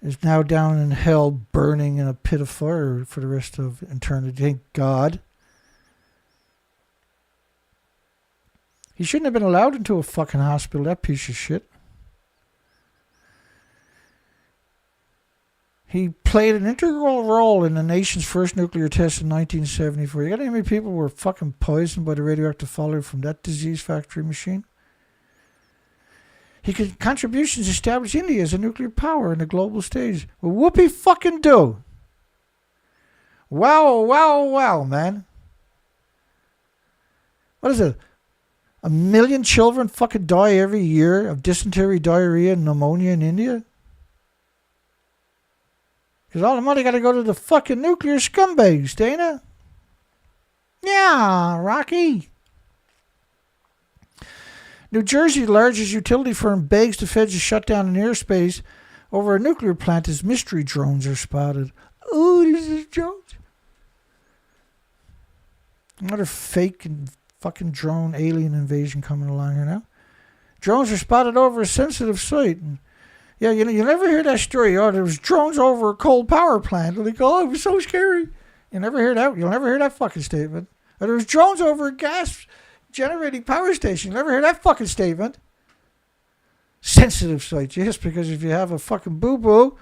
is now down in hell burning in a pit of fire for the rest of eternity. Thank God. He shouldn't have been allowed into a fucking hospital, that piece of shit. He played an integral role in the nation's first nuclear test in 1974. You got any many people who were fucking poisoned by the radioactive fallout from that disease factory machine? He could contributions established India as a nuclear power in the global stage. Well, whoopee fucking do. Wow, wow, wow, man. What is it? 1 million children fucking die every year of dysentery, diarrhea, and pneumonia in India? Because all the money got to go to the fucking nuclear scumbags, Dana. Yeah, Rocky. New Jersey, the largest utility firm, begs the feds to shut down an airspace over a nuclear plant as mystery drones are spotted. Oh, this is drones. Another fake and fucking drone alien invasion coming along here now. Drones are spotted over a sensitive site. And yeah, you never hear that story. Oh, there was drones over a coal power plant. And they go, oh, it was so scary. You never hear that. You'll never hear that fucking statement. Or there was drones over a gas generating power station. You never hear that fucking statement. Sensitive sites, yes, because if you have a fucking boo-boo,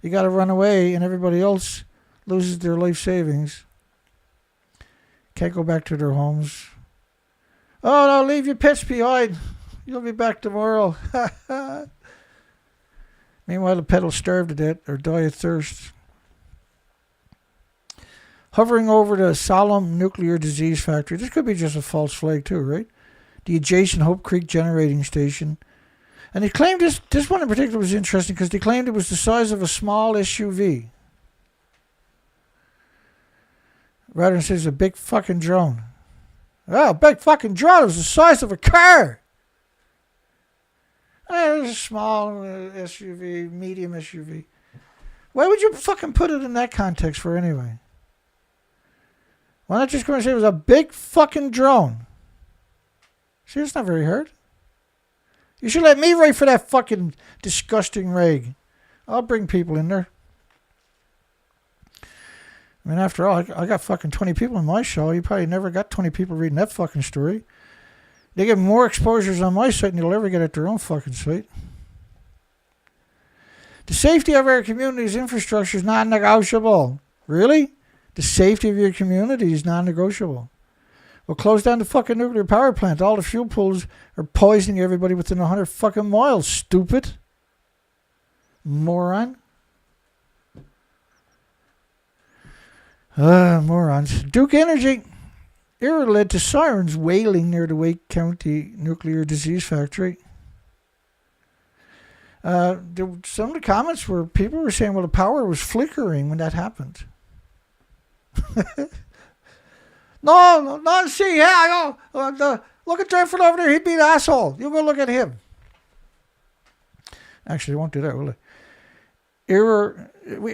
you got to run away and everybody else loses their life savings. Can't go back to their homes. Oh, no, leave your pets behind. You'll be back tomorrow. Meanwhile, the pet will starve to death or die of thirst. Hovering over the Salem Nuclear Disease Factory. This could be just a false flag too, right? The adjacent Hope Creek generating station. And they claimed this one in particular was interesting because they claimed it was the size of a small SUV. Rather than say it's a big fucking drone. Oh, a big fucking drone. It was the size of a car. It was a small SUV, medium SUV. Why would you fucking put it in that context for anyway? Why not just go and say it was a big fucking drone? See, it's not very hard. You should let me write for that fucking disgusting rag. I'll bring people in there. I mean, after all, I got fucking 20 people on my show. You probably never got 20 people reading that fucking story. They get more exposures on my site than you'll ever get at their own fucking site. The safety of our community's infrastructure is non-negotiable. Really? The safety of your community is non-negotiable. We'll close down the fucking nuclear power plant. All the fuel pools are poisoning everybody within 100 fucking miles. Stupid. Moron. Morons. Duke Energy. Error led to sirens wailing near the Wake County Nuclear Disease Factory. Some of the comments were people were saying, well, the power was flickering when that happened. No, see, yeah, look at Durnford over there. He'd be an asshole. You go look at him. Actually, I won't do that, will I?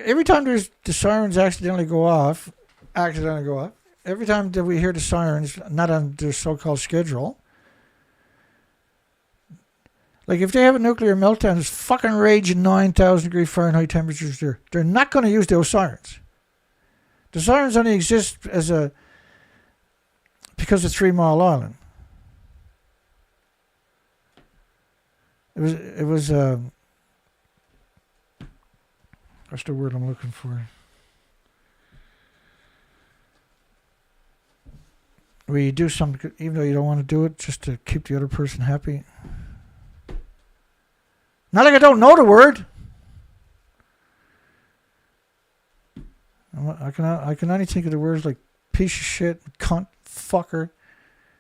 Every time the sirens accidentally go off, every time that we hear the sirens, not on their so-called schedule, like if they have a nuclear meltdown, it's fucking raging 9,000 degree Fahrenheit temperatures there. They're not going to use those sirens. The sirens only exist because of 3 Mile Island. It was what's the word I'm looking for? Where you do something even though you don't want to do it, just to keep the other person happy. Not like I don't know the word. I can only think of the words like piece of shit, cunt, fucker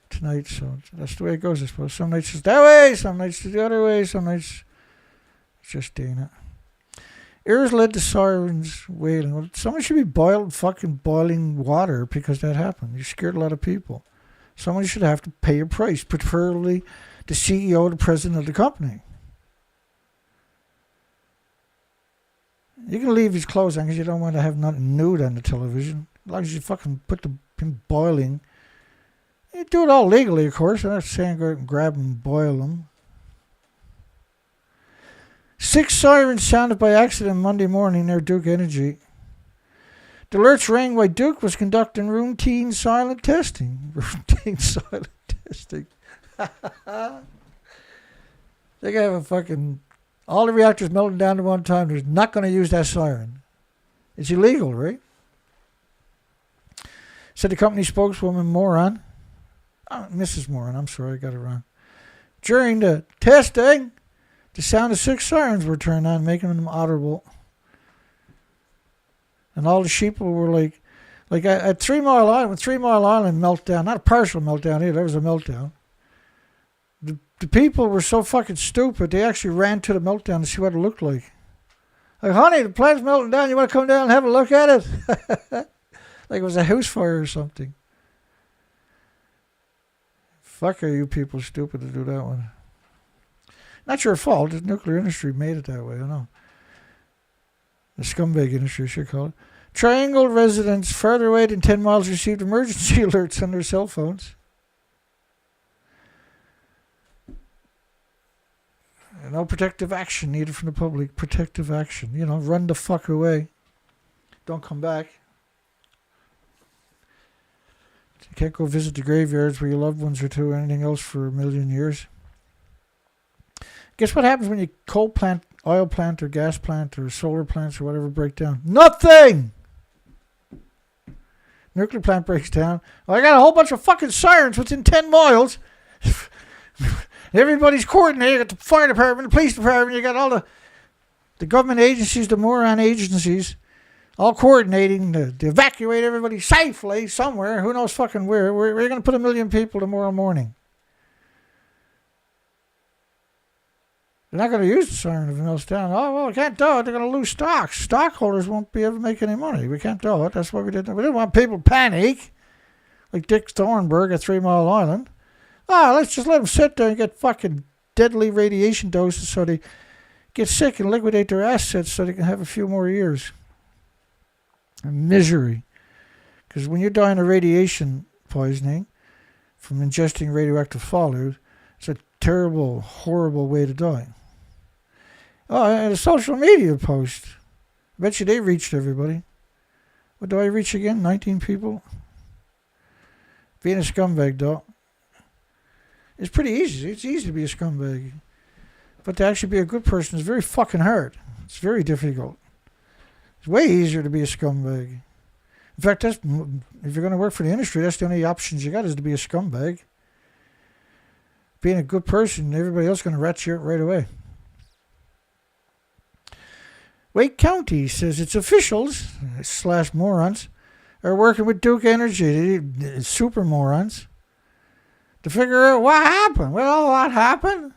tonight. So that's the way it goes, I suppose. Some nights it's that way, some nights it's the other way, some nights it's just doing it. Errors led to sirens wailing. Well, someone should be fucking boiling water because that happened. You scared a lot of people. Someone should have to pay a price, preferably the CEO, the president of the company. You can leave his clothes on because you don't want to have nothing nude on the television. As long as you fucking put him boiling. You do it all legally, of course. I'm not saying go out and grab and boil them. 6 sirens sounded by accident Monday morning near Duke Energy. The alerts rang while Duke was conducting routine silent testing. Routine silent testing. They have a fucking... All the reactors melting down at one time. They're not going to use that siren. It's illegal, right? Said the company spokeswoman, Mrs. Moran, I'm sorry, I got it wrong. During the testing, the sound of 6 sirens were turned on, making them audible. And all the sheep were like at 3 Mile Island, when 3 Mile Island meltdown, not a partial meltdown either, there was a meltdown. The people were so fucking stupid, they actually ran to the meltdown to see what it looked like. Like, honey, the plant's melting down, you want to come down and have a look at it? Like it was a house fire or something. Fuck are you people stupid to do that one. Not your fault, the nuclear industry made it that way, I know. The scumbag industry, I should call it. Triangle residents further away than 10 miles received emergency alerts on their cell phones. No protective action needed from the public. Protective action. Run the fuck away. Don't come back. You can't go visit the graveyards where your loved ones are to or anything else for 1,000,000 years. Guess what happens when your coal plant, oil plant, or gas plant, or solar plants, or whatever break down? Nothing! Nuclear plant breaks down. Well, I got a whole bunch of fucking sirens within 10 miles. Everybody's coordinated. You got the fire department, the police department, you got all the government agencies, the moron agencies, all coordinating to evacuate everybody safely somewhere. Who knows fucking where. We're going to put 1 million people tomorrow morning. They're not going to use the siren if it melts down. Oh, well, we can't do it. They're going to lose stocks. Stockholders won't be able to make any money. We can't do it. That's why we didn't. We didn't want people to panic, like Dick Thornburg at 3 Mile Island. Let's just let them sit there and get fucking deadly radiation doses so they get sick and liquidate their assets so they can have a few more years. And misery. Because when you're dying of radiation poisoning from ingesting radioactive fallout, it's a terrible, horrible way to die. And a social media post. I bet you they reached everybody. What do I reach again? 19 people? Being a scumbag, though. It's pretty easy. It's easy to be a scumbag. But to actually be a good person is very fucking hard. It's very difficult. It's way easier to be a scumbag. In fact, if you're going to work for the industry, that's the only options you got is to be a scumbag. Being a good person, everybody else is going to rat you out right away. Wake County says its officials / morons are working with Duke Energy, super morons, to figure out what happened. Well, what happened?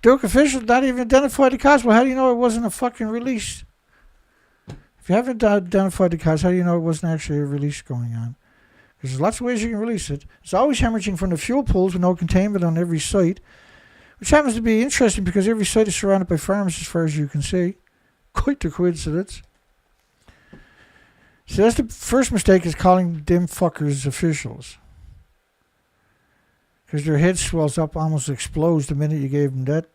Duke officials not even identified the cause. Well, how do you know it wasn't a fucking release? If you haven't identified the cause, how do you know it wasn't actually a release going on? Because there's lots of ways you can release it. It's always hemorrhaging from the fuel pools with no containment on every site, which happens to be interesting because every site is surrounded by farms as far as you can see. Quite a coincidence. So that's the first mistake, is calling them fuckers officials. Because their head swells up, almost explodes the minute you gave them that.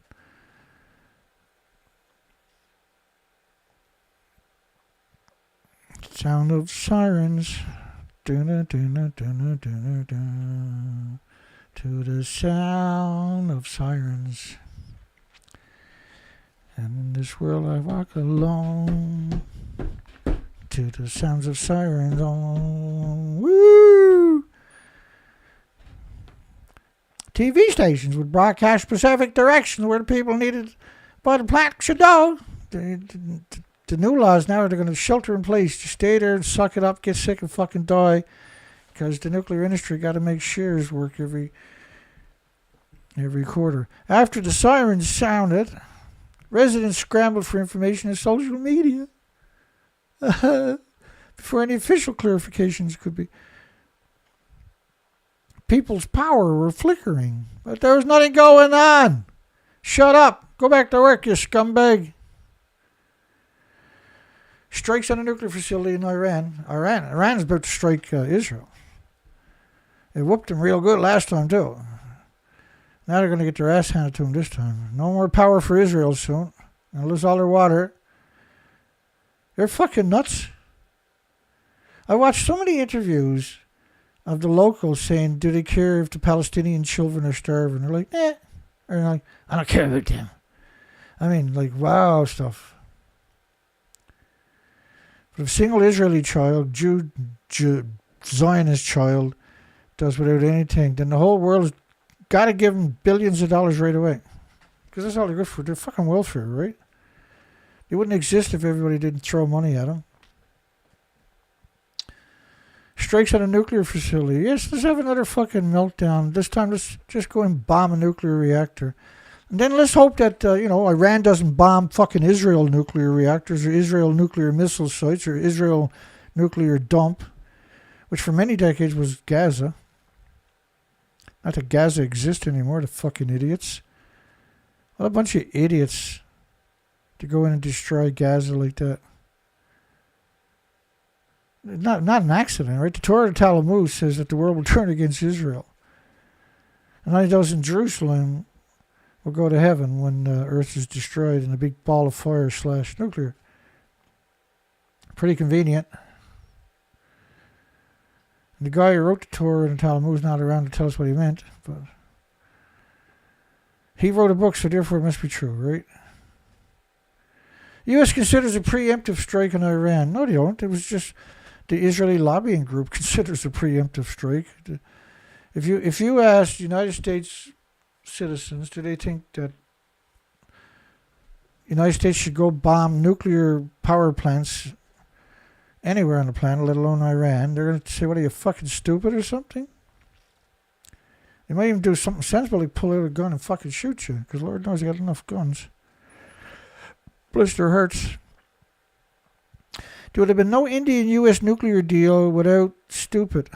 Sound of sirens. To the sound of sirens. And in this world I walk alone. To the sounds of sirens. Oh, woo! TV stations would broadcast specific directions where the people needed by the plant should go. The new laws now are they're going to shelter in place. Just stay there and suck it up, get sick and fucking die. Because the nuclear industry got to make shares work every quarter. After the sirens sounded, residents scrambled for information on social media. Before any official clarifications could be. People's power were flickering, but there was nothing going on. Shut up. Go back to work, you scumbag. Strikes on a nuclear facility in Iran. Iran is about to strike Israel. They whooped them real good last time, too. Now they're going to get their ass handed to them this time. No more power for Israel soon. They'll lose all their water. They're fucking nuts. I watched so many interviews of the locals saying, do they care if the Palestinian children are starving? They're like, eh. Or they're like, I don't care about them. I mean, like, wow stuff. But if a single Israeli child, Zionist child, does without anything, then the whole world has got to give them billions of dollars right away. Because that's all they're good for. They're fucking welfare, right? They wouldn't exist if everybody didn't throw money at them. Strikes on a nuclear facility. Yes, let's have another fucking meltdown. This time let's just go and bomb a nuclear reactor. And then let's hope that, Iran doesn't bomb fucking Israel nuclear reactors or Israel nuclear missile sites or Israel nuclear dump, which for many decades was Gaza. Not that Gaza exists anymore, the fucking idiots. What a bunch of idiots to go in and destroy Gaza like that. Not an accident, right? The Torah of Talmud says that the world will turn against Israel. And only those in Jerusalem will go to heaven when Earth is destroyed in a big ball of fire / nuclear. Pretty convenient. And the guy who wrote the Torah and the Talmud is not around to tell us what he meant, but he wrote a book, so therefore it must be true, right? The U.S. considers a preemptive strike on Iran. No, they don't. It was just the Israeli lobbying group considers a preemptive strike. If you ask United States citizens, do they think that the United States should go bomb nuclear power plants anywhere on the planet, let alone Iran? They're going to say, what are you, fucking stupid or something? They might even do something sensible, like pull out a gun and fucking shoot you, because Lord knows they got enough guns. Bless their hearts. There would have been no Indian-U.S. nuclear deal without stupid.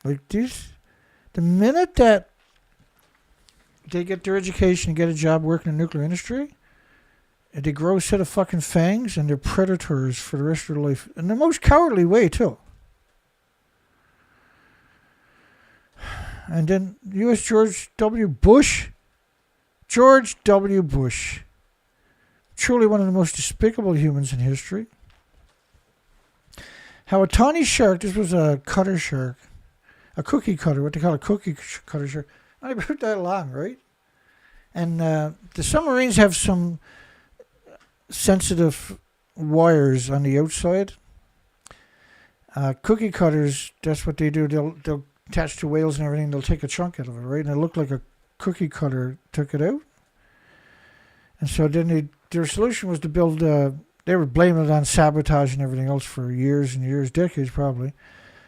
Like this, the minute that they get their education and get a job working in the nuclear industry, and they grow a set of fucking fangs and they're predators for the rest of their life. In the most cowardly way, too. And then U.S. George W. Bush, truly one of the most despicable humans in history. How a tawny shark, this was a cutter shark, a cookie cutter, what they call a cookie cutter, sure, not about that long, right? And the submarines have some sensitive wires on the outside. Cookie cutters, that's what they do. They'll attach to whales and everything. They'll take a chunk out of it, right? And it looked like a cookie cutter took it out. And so then their solution was to build. They were blaming it on sabotage and everything else for years and years, decades probably.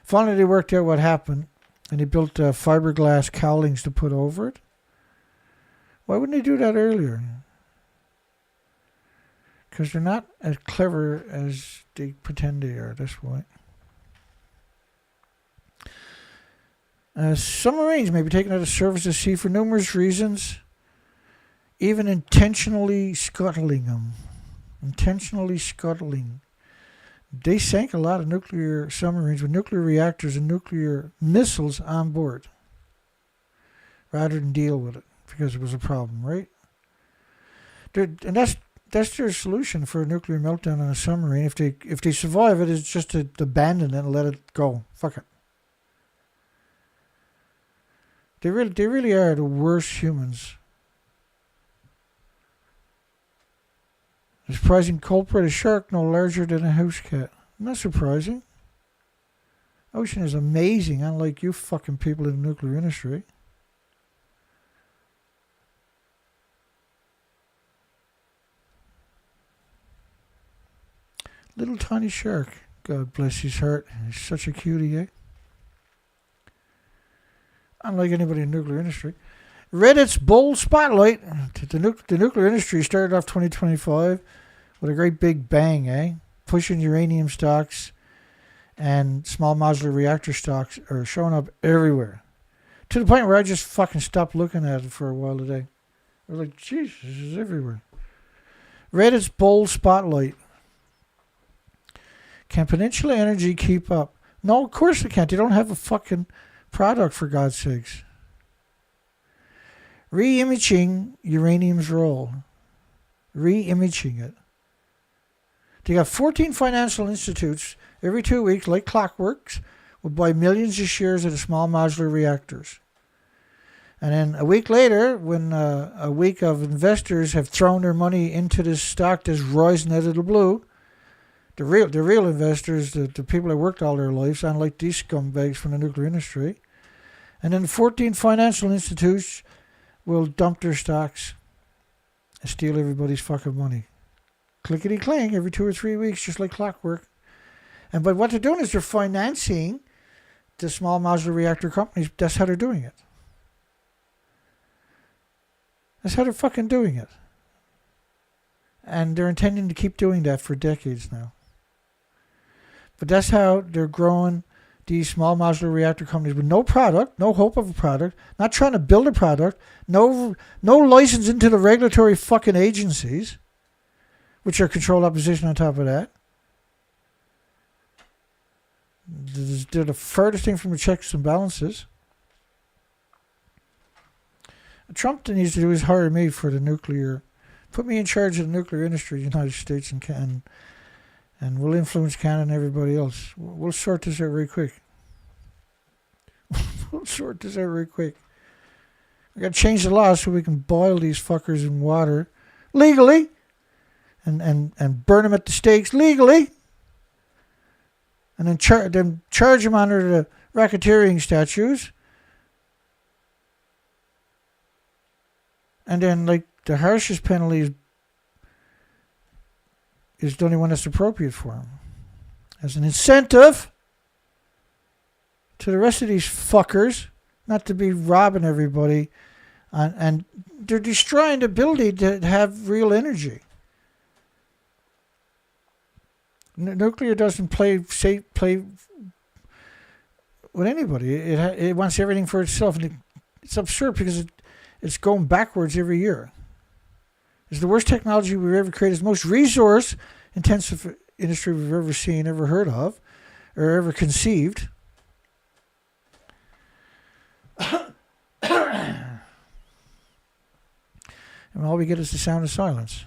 Finally, they worked out what happened, and they built fiberglass cowlings to put over it. Why wouldn't they do that earlier? Because they're not as clever as they pretend they are. That's why. Submarines may be taken out of service at sea for numerous reasons, even intentionally scuttling them. Intentionally scuttling. They sank a lot of nuclear submarines with nuclear reactors and nuclear missiles on board rather than deal with it because it was a problem, right? And that's their solution for a nuclear meltdown on a submarine. If they survive it, it's just to abandon it and let it go. Fuck it. They really are the worst humans. The surprising culprit, a shark no larger than a house cat. Not surprising. Ocean is amazing, unlike you fucking people in the nuclear industry. Little tiny shark. God bless his heart. He's such a cutie, eh? Unlike anybody in the nuclear industry. Reddit's bold spotlight. The nuclear industry started off 2025 with a great big bang, eh? Pushing uranium stocks and small modular reactor stocks are showing up everywhere. To the point where I just fucking stopped looking at it for a while today. I was like, Jesus, this is everywhere. Reddit's bold spotlight. Can Peninsula Energy keep up? No, of course they can't. They don't have a fucking product, for God's sakes. Re-imaging uranium's role. Re-imaging it. They got 14 financial institutes every 2 weeks, like clockworks, will buy millions of shares of the small modular reactors. And then a week later, when a week of investors have thrown their money into this stock that's rising out of the blue, the real investors, the people that worked all their lives, unlike these scumbags from the nuclear industry, and then 14 financial institutes will dump their stocks and steal everybody's fucking money. Clickety-clang every 2 or 3 weeks, just like clockwork. But what they're doing is they're financing the small modular reactor companies. That's how they're doing it. That's how they're fucking doing it. And they're intending to keep doing that for decades now. But that's how they're growing these small modular reactor companies with no product, no hope of a product, not trying to build a product, no license into the regulatory fucking agencies, which are controlled opposition on top of that. They're the furthest thing from the checks and balances. Trump needs to do is hire me for the nuclear, put me in charge of the nuclear industry in the United States and we'll influence Canada and everybody else. We'll sort this out very quick. We'll sort this out very quick. We got to change the law so we can boil these fuckers in water legally and burn them at the stakes legally. And then charge them under the racketeering statutes. And then, like, the harshest penalty is the only one that's appropriate for them. As an incentive to the rest of these fuckers not to be robbing everybody. And they're destroying the ability to have real energy. Nuclear doesn't play with anybody. It wants everything for itself. And it's absurd because it's going backwards every year. It's the worst technology we've ever created. It's the most resource-intensive industry we've ever seen, ever heard of, or ever conceived. And all we get is the sound of silence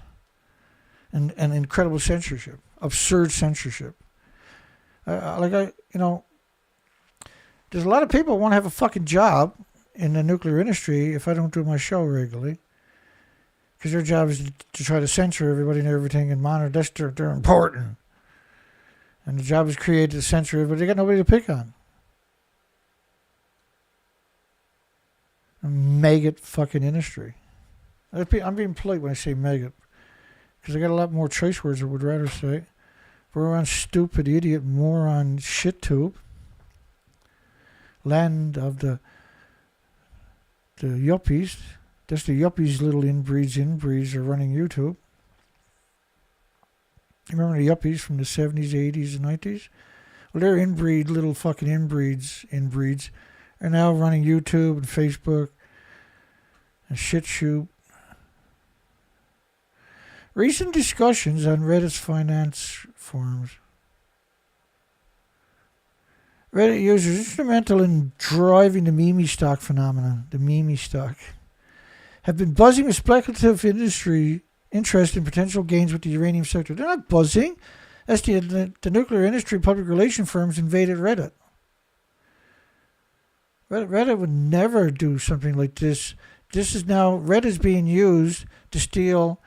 and incredible censorship, absurd censorship. There's a lot of people who want to have a fucking job in the nuclear industry if I don't do my show regularly. Because their job is to try to censor everybody and everything and monitor. They're important. And the job is created to censor everybody. They got nobody to pick on. A maggot fucking industry. I'm being polite when I say maggot. Because I got a lot more choice words I would rather say. We're on stupid, idiot, moron, shit tube. Land of the yuppies. That's the yuppies, little inbreeds are running YouTube. You remember the yuppies from the 70s, 80s, and 90s? Well, they're little fucking inbreeds, are now running YouTube and Facebook and shit shoot. Recent discussions on Reddit's finance forums. Reddit users instrumental in driving the meme stock phenomenon, have been buzzing with speculative industry interest in potential gains with the uranium sector. They're not buzzing. That's the nuclear industry public relation firms invaded Reddit. Reddit would never do something like this. This is now, Reddit is being used to steal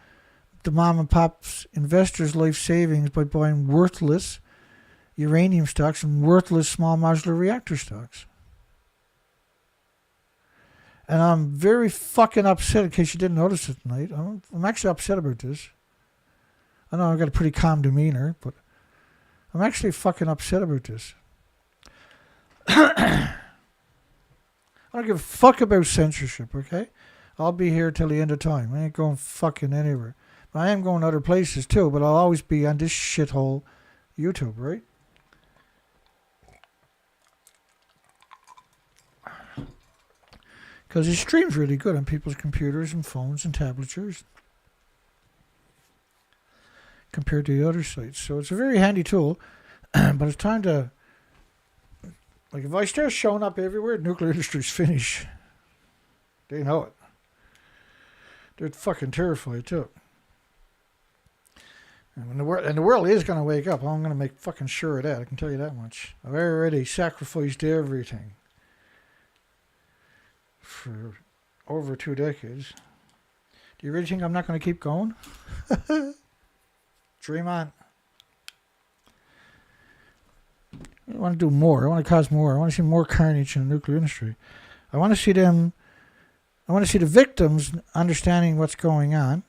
the mom and pop's investors' life savings by buying worthless uranium stocks and worthless small modular reactor stocks. And I'm very fucking upset, in case you didn't notice it tonight. I'm actually upset about this. I know I've got a pretty calm demeanor, but I'm actually fucking upset about this. I don't give a fuck about censorship, okay? I'll be here till the end of time. I ain't going fucking anywhere. I am going other places too, but I'll always be on this shithole YouTube, right? Because it streams really good on people's computers and phones and tablatures compared to the other sites. So it's a very handy tool, but it's time to, like, if I start showing up everywhere, the nuclear industry's finished. They know it. They're fucking terrified too. And when the world is going to wake up, I'm going to make fucking sure of that. I can tell you that much. I've already sacrificed everything for over 2 decades. Do you really think I'm not going to keep going? Dream on. I want to do more. I want to cause more. I want to see more carnage in the nuclear industry. I want to see the victims understanding what's going on.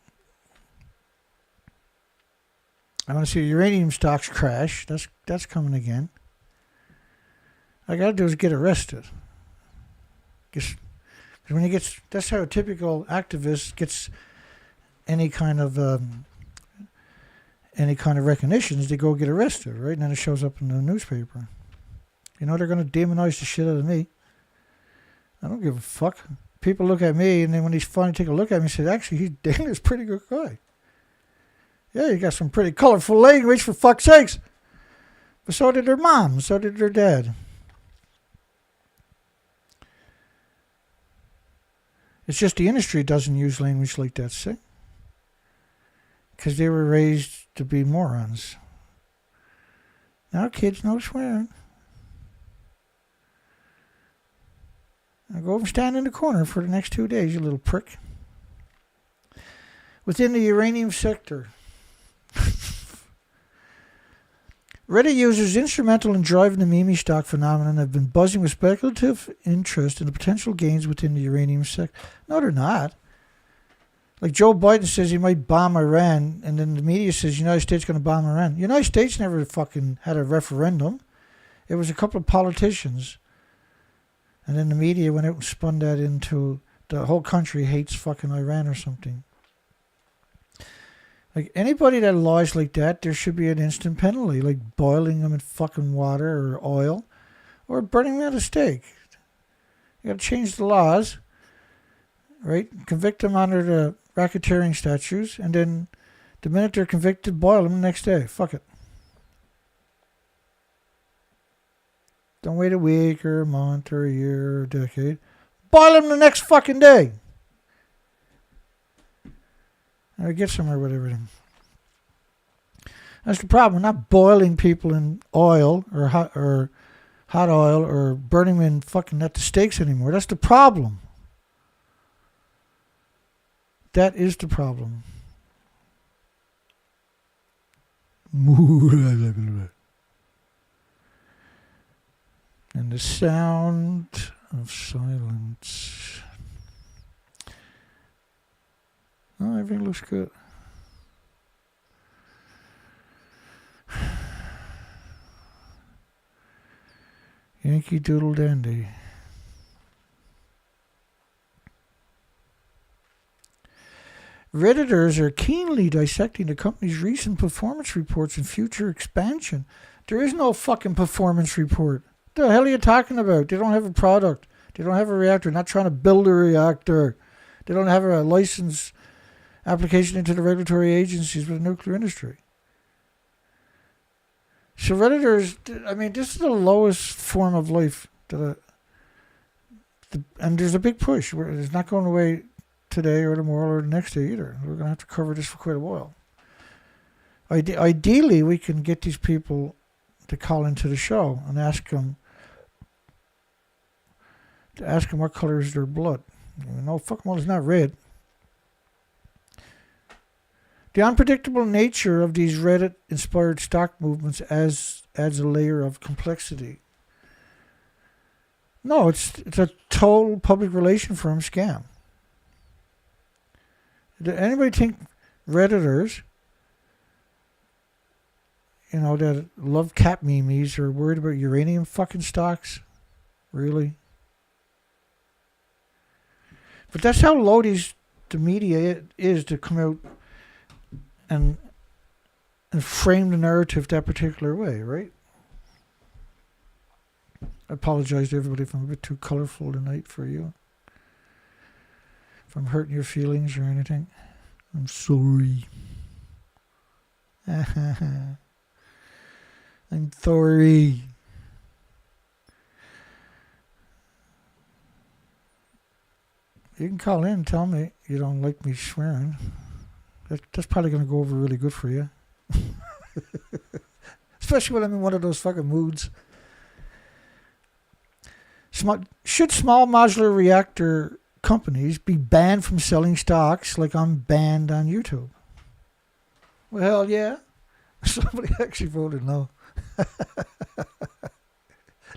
I want to see uranium stocks crash. That's coming again. All I got to do is get arrested. Because when that's how a typical activist gets any kind of recognition, is they go get arrested, right? And then it shows up in the newspaper. You know, they're going to demonize the shit out of me. I don't give a fuck. People look at me, and then when they finally take a look at me, say, actually, he's a pretty good guy. Yeah, you got some pretty colorful language, for fuck's sakes. But so did their mom. So did their dad. It's just the industry doesn't use language like that, see? Because they were raised to be morons. Now kids, no swearing. Now go and stand in the corner for the next 2 days, you little prick. Within the uranium sector, Reddit users instrumental in driving the meme stock phenomenon have been buzzing with speculative interest in the potential gains within the uranium sector. No, they're not. Like Joe Biden says he might bomb Iran, and then the media says the United States is going to bomb Iran. The United States never fucking had a referendum. It was a couple of politicians. And then the media went out and spun that into the whole country hates fucking Iran or something. Like, anybody that lies like that, there should be an instant penalty, like boiling them in fucking water or oil, or burning them at a stake. You got to change the laws, right? Convict them under the racketeering statutes, and then the minute they're convicted, boil them the next day. Fuck it. Don't wait a week or a month or a year or a decade. Boil them the next fucking day. Or get somewhere with everything. That's the problem. We're not boiling people in oil or hot oil or burning them in fucking at the stakes anymore. That's the problem. That is the problem. And the sound of silence. Oh, everything looks good. Yankee Doodle Dandy. Redditors are keenly dissecting the company's recent performance reports and future expansion. There is no fucking performance report. What the hell are you talking about? They don't have a product. They don't have a reactor. They're not trying to build a reactor. They don't have a license application into the regulatory agencies with the nuclear industry. So Redditors, I mean, this is the lowest form of life. And there's a big push. It's not going away today or tomorrow or the next day either. We're going to have to cover this for quite a while. Ideally, we can get these people to call into the show and ask them what color is their blood. No, fucking well, it's not red. The unpredictable nature of these Reddit-inspired stock movements adds a layer of complexity. No, it's a total public relation firm scam. Did anybody think Redditors, that love cat memes are worried about uranium fucking stocks? Really? But that's how low the media is to come out and frame the narrative that particular way, right? I apologize to everybody if I'm a bit too colorful tonight for you. If I'm hurting your feelings or anything, I'm sorry. I'm sorry. You can call in and tell me you don't like me swearing. That's probably going to go over really good for you. Especially when I'm in one of those fucking moods. Should small modular reactor companies be banned from selling stocks like I'm banned on YouTube? Well, hell yeah. Somebody actually voted no.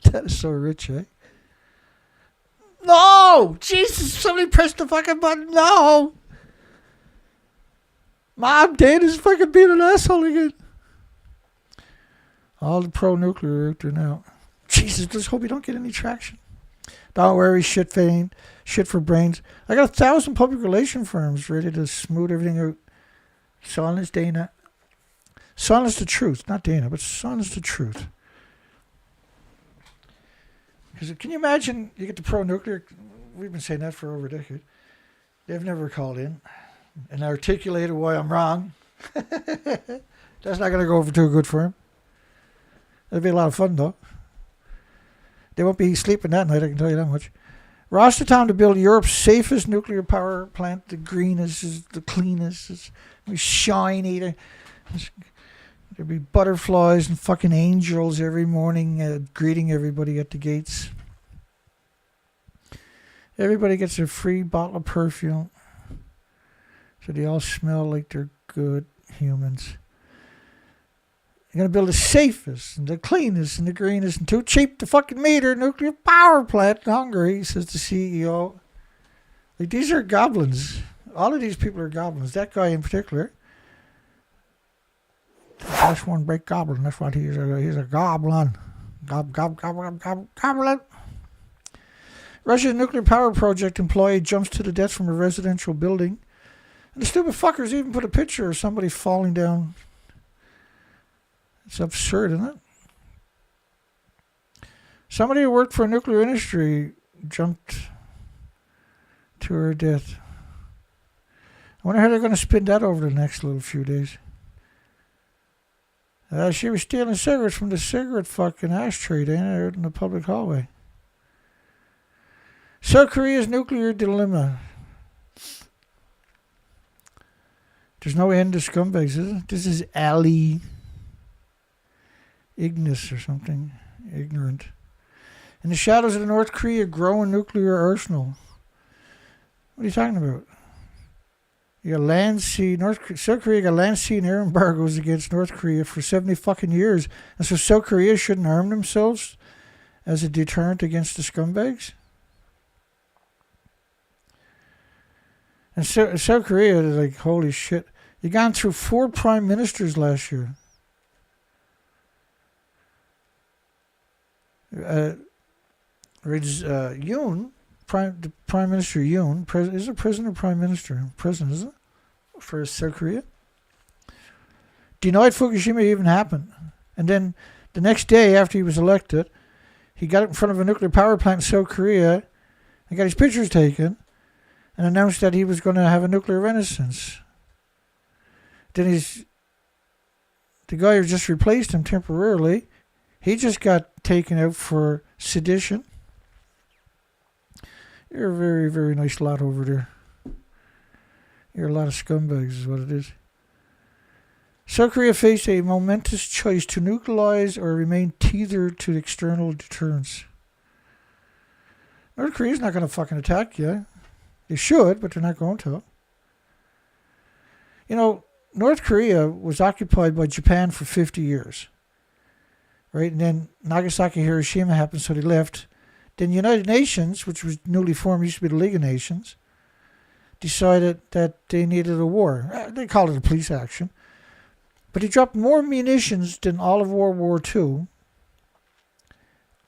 That is so rich, eh? No! Jesus, somebody pressed the fucking button. No! Mom, Dad is fucking being an asshole again. All the pro-nuclear reactor now. Jesus, let's hope you don't get any traction. Don't worry, shit for brains. I got 1,000 public relation firms ready to smooth everything out. Silence Dana. Silence the truth. Not Dana, but silence the truth. Because can you imagine, you get the pro-nuclear, we've been saying that for over a decade. They've never called in and articulated why I'm wrong. That's not going to go over too good for him. It'll be a lot of fun, though. They won't be sleeping that night, I can tell you that much. Rostertown to build Europe's safest nuclear power plant. The greenest is the cleanest. It's shiny. There'll be butterflies and fucking angels every morning greeting everybody at the gates. Everybody gets a free bottle of perfume. So they all smell like they're good humans. You're going to build the safest and the cleanest and the greenest and too cheap to fucking meter nuclear power plant in Hungary, says the CEO. Like, these are goblins. All of these people are goblins. That guy in particular. That's one big goblin. That's what he is. He's a goblin. Goblin. Russia's nuclear power project employee jumps to the death from a residential building. And the stupid fuckers even put a picture of somebody falling down. It's absurd, isn't it? Somebody who worked for a nuclear industry jumped to her death. I wonder how they're going to spin that over the next little few days. She was stealing cigarettes from the cigarette fucking ashtray down in the public hallway. South Korea's nuclear dilemma. There's no end to scumbags, is it? This is Ali Ignis or something. Ignorant. In the shadows of the North Korea growing nuclear arsenal. What are you talking about? You got land, sea, South Korea got land, sea, and air embargoes against North Korea for 70 fucking years. And so South Korea shouldn't arm themselves as a deterrent against the scumbags? And South Korea is like, holy shit. You gone through 4 prime ministers last year. Yoon, the Prime Minister Yoon, is it President or Prime Minister? President, is it? For South Korea. Denied Fukushima even happened. And then the next day after he was elected, he got in front of a nuclear power plant in South Korea and got his pictures taken and announced that he was going to have a nuclear renaissance. Then the guy who just replaced him temporarily, he just got taken out for sedition. You're a very, very nice lot over there. You're a lot of scumbags is what it is. South Korea faced a momentous choice to nuclearize or remain tethered to external deterrence. North Korea's not going to fucking attack you. They should, but they're not going to. You know, North Korea was occupied by Japan for 50 years. Right? And then Nagasaki, Hiroshima happened, so they left. Then the United Nations, which was newly formed, used to be the League of Nations, decided that they needed a war. They called it a police action. But they dropped more munitions than all of World War II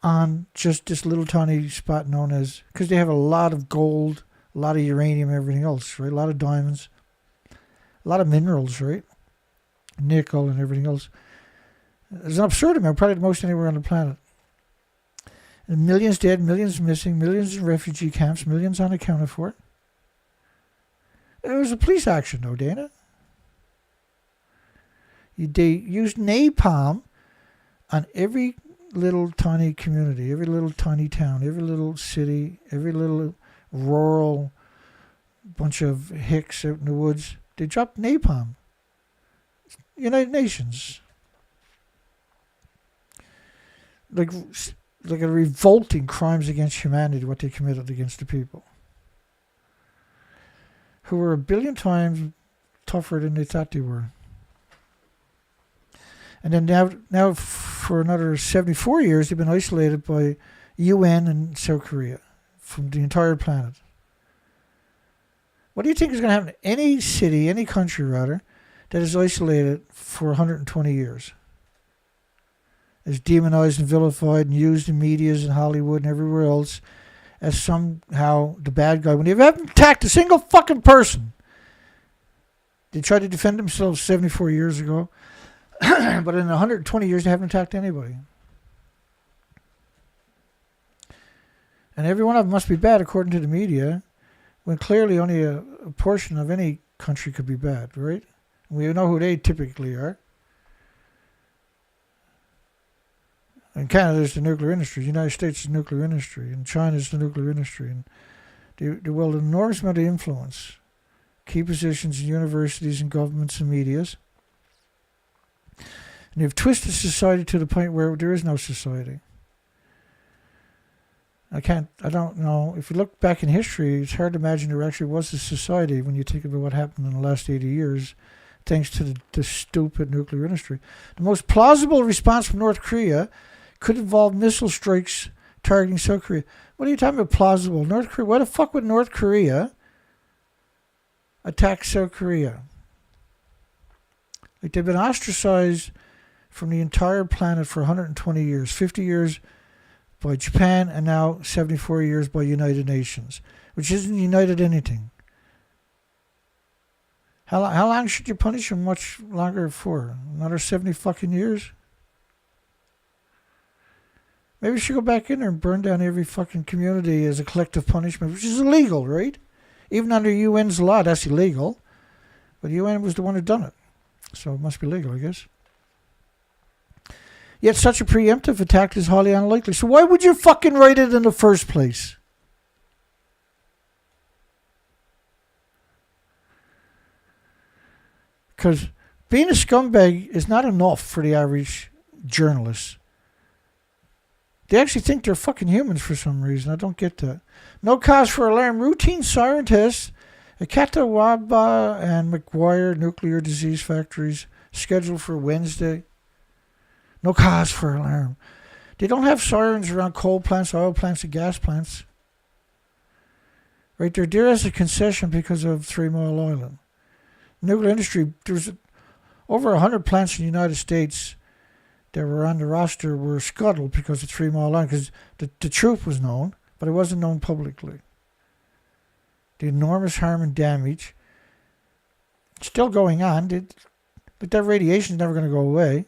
on just this little tiny spot known as, because they have a lot of gold, a lot of uranium, everything else, right? A lot of diamonds, a lot of minerals, right? Nickel and everything else. It's an absurd amount, probably the most anywhere on the planet. And millions dead, millions missing, millions in refugee camps, millions unaccounted for. It was a police action, though, Dana. They used napalm on every little tiny community, every little tiny town, every little city, every little rural bunch of hicks out in the woods. They dropped napalm. United Nations. Like a revolting crimes against humanity, what they committed against the people, who were 1 billion times tougher than they thought they were. And then now for another 74 years, they've been isolated by UN and South Korea from the entire planet. What do you think is going to happen to any city, any country rather, that is isolated for 120 years? Is demonized and vilified and used in medias and Hollywood and everywhere else as somehow the bad guy. When they haven't attacked a single fucking person. They tried to defend themselves 74 years ago. But in 120 years, they haven't attacked anybody. And every one of them must be bad according to the media, when clearly only a portion of any country could be bad, right? We know who they typically are. In Canada, there's the nuclear industry. The United States is the nuclear industry. And China is the nuclear industry. And they wield an enormous amount of influence. Key positions in universities and governments and medias. And they've twisted society to the point where there is no society. I don't know. If you look back in history, it's hard to imagine there actually was a society when you think about what happened in the last 80 years, thanks to the stupid nuclear industry. The most plausible response from North Korea could involve missile strikes targeting South Korea. What are you talking about plausible? North Korea? Why the fuck would North Korea attack South Korea? Like, they've been ostracized from the entire planet for 120 years, 50 years by Japan, and now 74 years by United Nations, which isn't united anything. How long should you punish them? Much longer for? Another 70 fucking years? Maybe we should go back in there and burn down every fucking community as a collective punishment, which is illegal, right? Even under UN's law, that's illegal. But the UN was the one who done it. So it must be legal, I guess. Yet such a preemptive attack is highly unlikely. So why would you fucking write it in the first place? Because being a scumbag is not enough for the average journalist. They actually think they're fucking humans for some reason. I don't get that. No cause for alarm. Routine siren tests at Catawba and McGuire nuclear disease factories scheduled for Wednesday. No cause for alarm. They don't have sirens around coal plants, oil plants, and gas plants. Right, they're there as a concession because of 3 Mile Island. Nuclear industry, there's over 100 plants in the United States that were on the roster were scuttled because of 3 Mile Island, because the truth was known, but it wasn't known publicly. The enormous harm and damage still going on, but that radiation is never going to go away.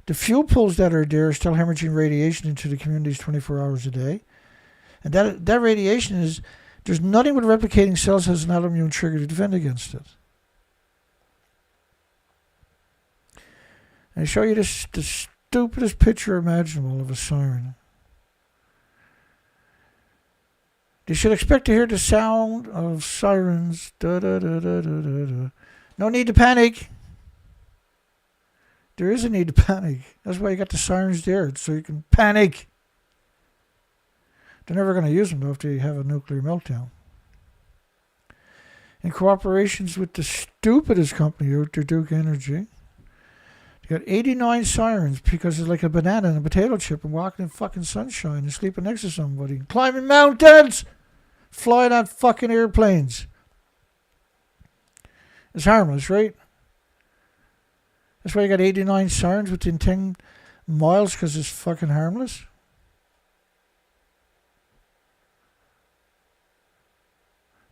The fuel pools that are there are still hemorrhaging radiation into the communities 24 hours a day. And that radiation is, there's nothing with replicating cells has an autoimmune trigger to defend against it. And I show you the stupidest picture imaginable of a siren. You should expect to hear the sound of sirens. Da, da, da, da, da, da, da. No need to panic. There is a need to panic. That's why you got the sirens there, so you can panic. They're never going to use them, though, if they have a nuclear meltdown. In cooperations with the stupidest company out there, Duke Energy, they got 89 sirens because it's like a banana and a potato chip and walking in fucking sunshine and sleeping next to somebody and climbing mountains, flying on fucking airplanes. It's harmless, right? That's why you got 89 sirens within 10 miles, because it's fucking harmless.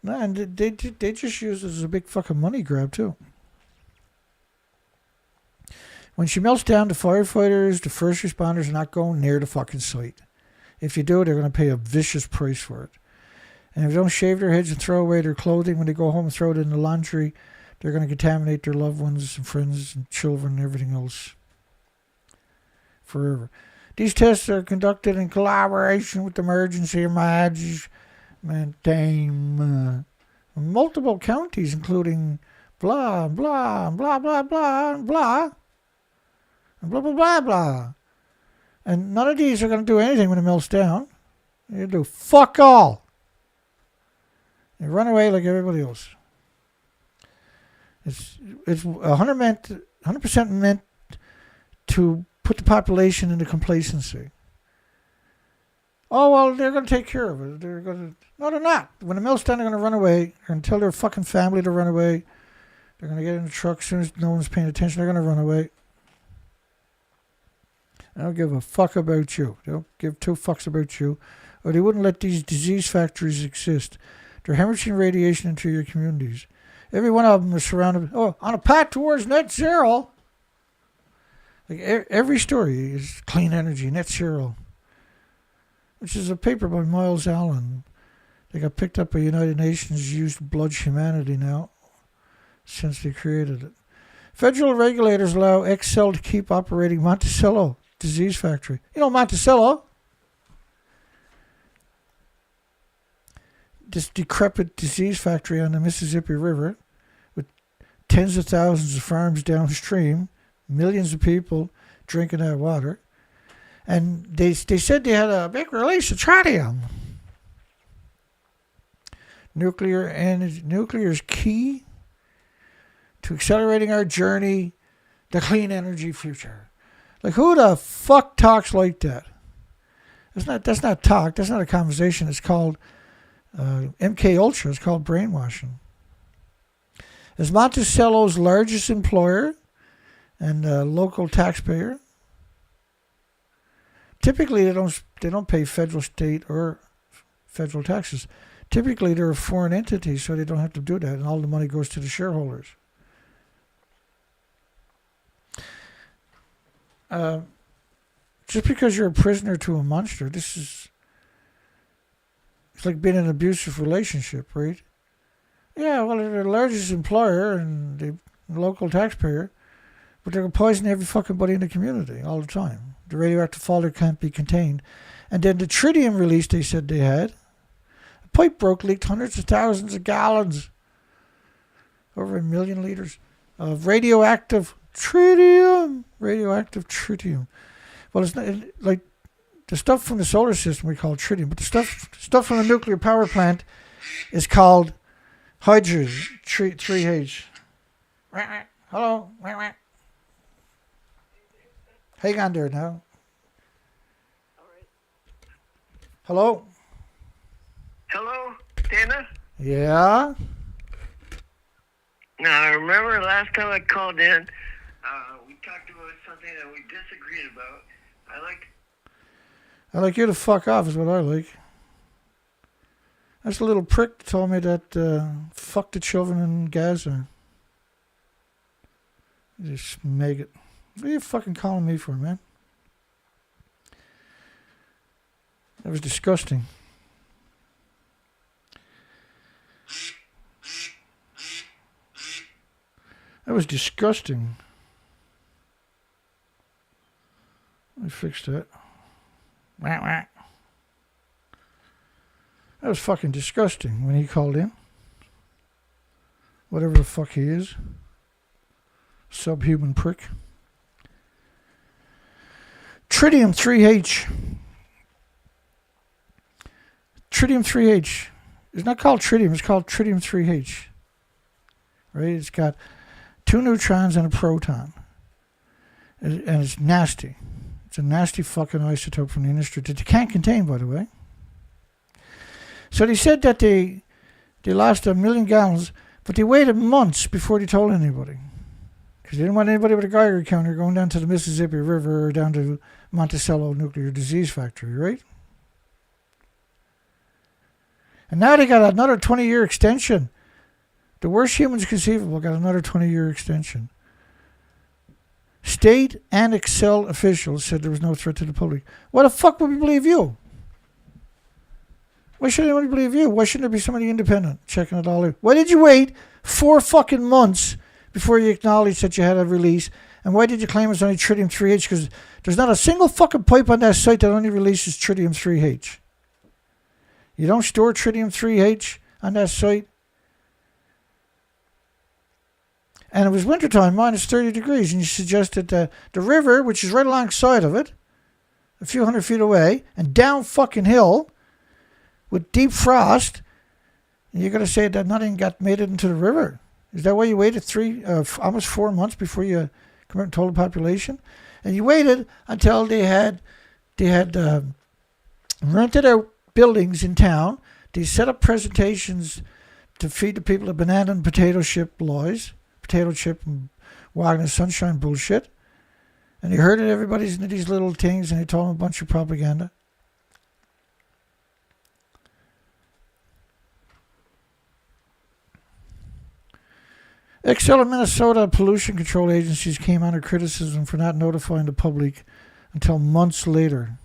No, and they just use it as a big fucking money grab, too. When she melts down, the firefighters, the first responders are not going near the fucking site. If you do, they're going to pay a vicious price for it. And if they don't shave their heads and throw away their clothing when they go home and throw it in the laundry, they're going to contaminate their loved ones and friends and children and everything else forever. These tests are conducted in collaboration with the emergency management team, multiple counties, including blah, blah, blah, blah, blah, blah, and blah, blah, blah, blah. And none of these are going to do anything when it melts down. They do fuck all. They run away like everybody else. It's 100% meant to put the population into complacency. Oh, well, they're going to take care of it. No, they're not. When the melt's down, they're going to run away. They're going to tell their fucking family to run away. They're going to get in the truck as soon as no one's paying attention. They're going to run away. I don't give a fuck about you. They don't give 2 fucks about you. Or they wouldn't let these disease factories exist. They're hemorrhaging radiation into your communities. Every one of them is surrounded, on a path towards net zero. Like every story is clean energy, net zero, which is a paper by Miles Allen. They got picked up by United Nations, used to bludge humanity now, since they created it. Federal regulators allow Excel to keep operating Monticello disease factory. You know Monticello? This decrepit disease factory on the Mississippi River with tens of thousands of farms downstream, millions of people drinking that water. And they said they had a big release of tritium. Nuclear is key to accelerating our journey to clean energy future. Like, who the fuck talks like that? That's not talk. That's not a conversation. It's called MK Ultra. It's called brainwashing. As Monticello's largest employer and local taxpayer, typically they don't pay federal, state, or federal taxes. Typically they're a foreign entity, so they don't have to do that, and all the money goes to the shareholders. Just because you're a prisoner to a monster, it's like being in an abusive relationship, right? Yeah, well, they're the largest employer and the local taxpayer, but they're poisoning every fucking body in the community all the time. The radioactive fallout can't be contained. And then the tritium release they said they had, a pipe broke, leaked hundreds of thousands of gallons, over 1 million liters of radioactive tritium. Well, it's not like The stuff from the solar system we call tritium, but the stuff from the nuclear power plant is called hydrogen, 3H. Hello? Hang on there now. Hello? Hello, Dana? Yeah? Now, I remember last time I called in, we talked about something that we disagreed about. I like you to fuck off is what I like. That's a little prick that told me that fuck the children in Gaza. Just make it. What are you fucking calling me for, man? That was disgusting. That was disgusting. Let me fix that. That was fucking disgusting when he called in. Whatever the fuck he is. Subhuman prick. Tritium 3H. Tritium 3H. It's not called tritium, it's called tritium 3H. Right? It's got 2 neutrons and a proton. And it's nasty. It's a nasty fucking isotope from the industry that you can't contain, by the way. So they said that they lost 1 million gallons, but they waited months before they told anybody. Because they didn't want anybody with a Geiger counter going down to the Mississippi River or down to Monticello Nuclear Disease Factory, right? And now they got another 20-year extension. The worst humans conceivable got another 20-year extension. State and Excel officials said there was no threat to the public. Why the fuck would we believe you? Why should anybody believe you? Why shouldn't there be somebody independent checking it all out? Why did you wait 4 fucking months before you acknowledged that you had a release? And why did you claim it's only tritium 3H? Because there's not a single fucking pipe on that site that only releases tritium 3H. You don't store tritium 3H on that site. And it was wintertime, minus 30 degrees, and you suggested that the river, which is right alongside of it, a few hundred feet away, and down fucking hill, with deep frost, and you're going to say that nothing got made it into the river. Is that why you waited almost 4 months before you come out and told the population? And you waited until they had rented out buildings in town. They set up presentations to feed the people the banana and potato chip lies. Potato chip and Wagner sunshine bullshit. And he heard it, everybody's into these little things, and he told them a bunch of propaganda. Excel and Minnesota pollution control agencies came under criticism for not notifying the public until months later.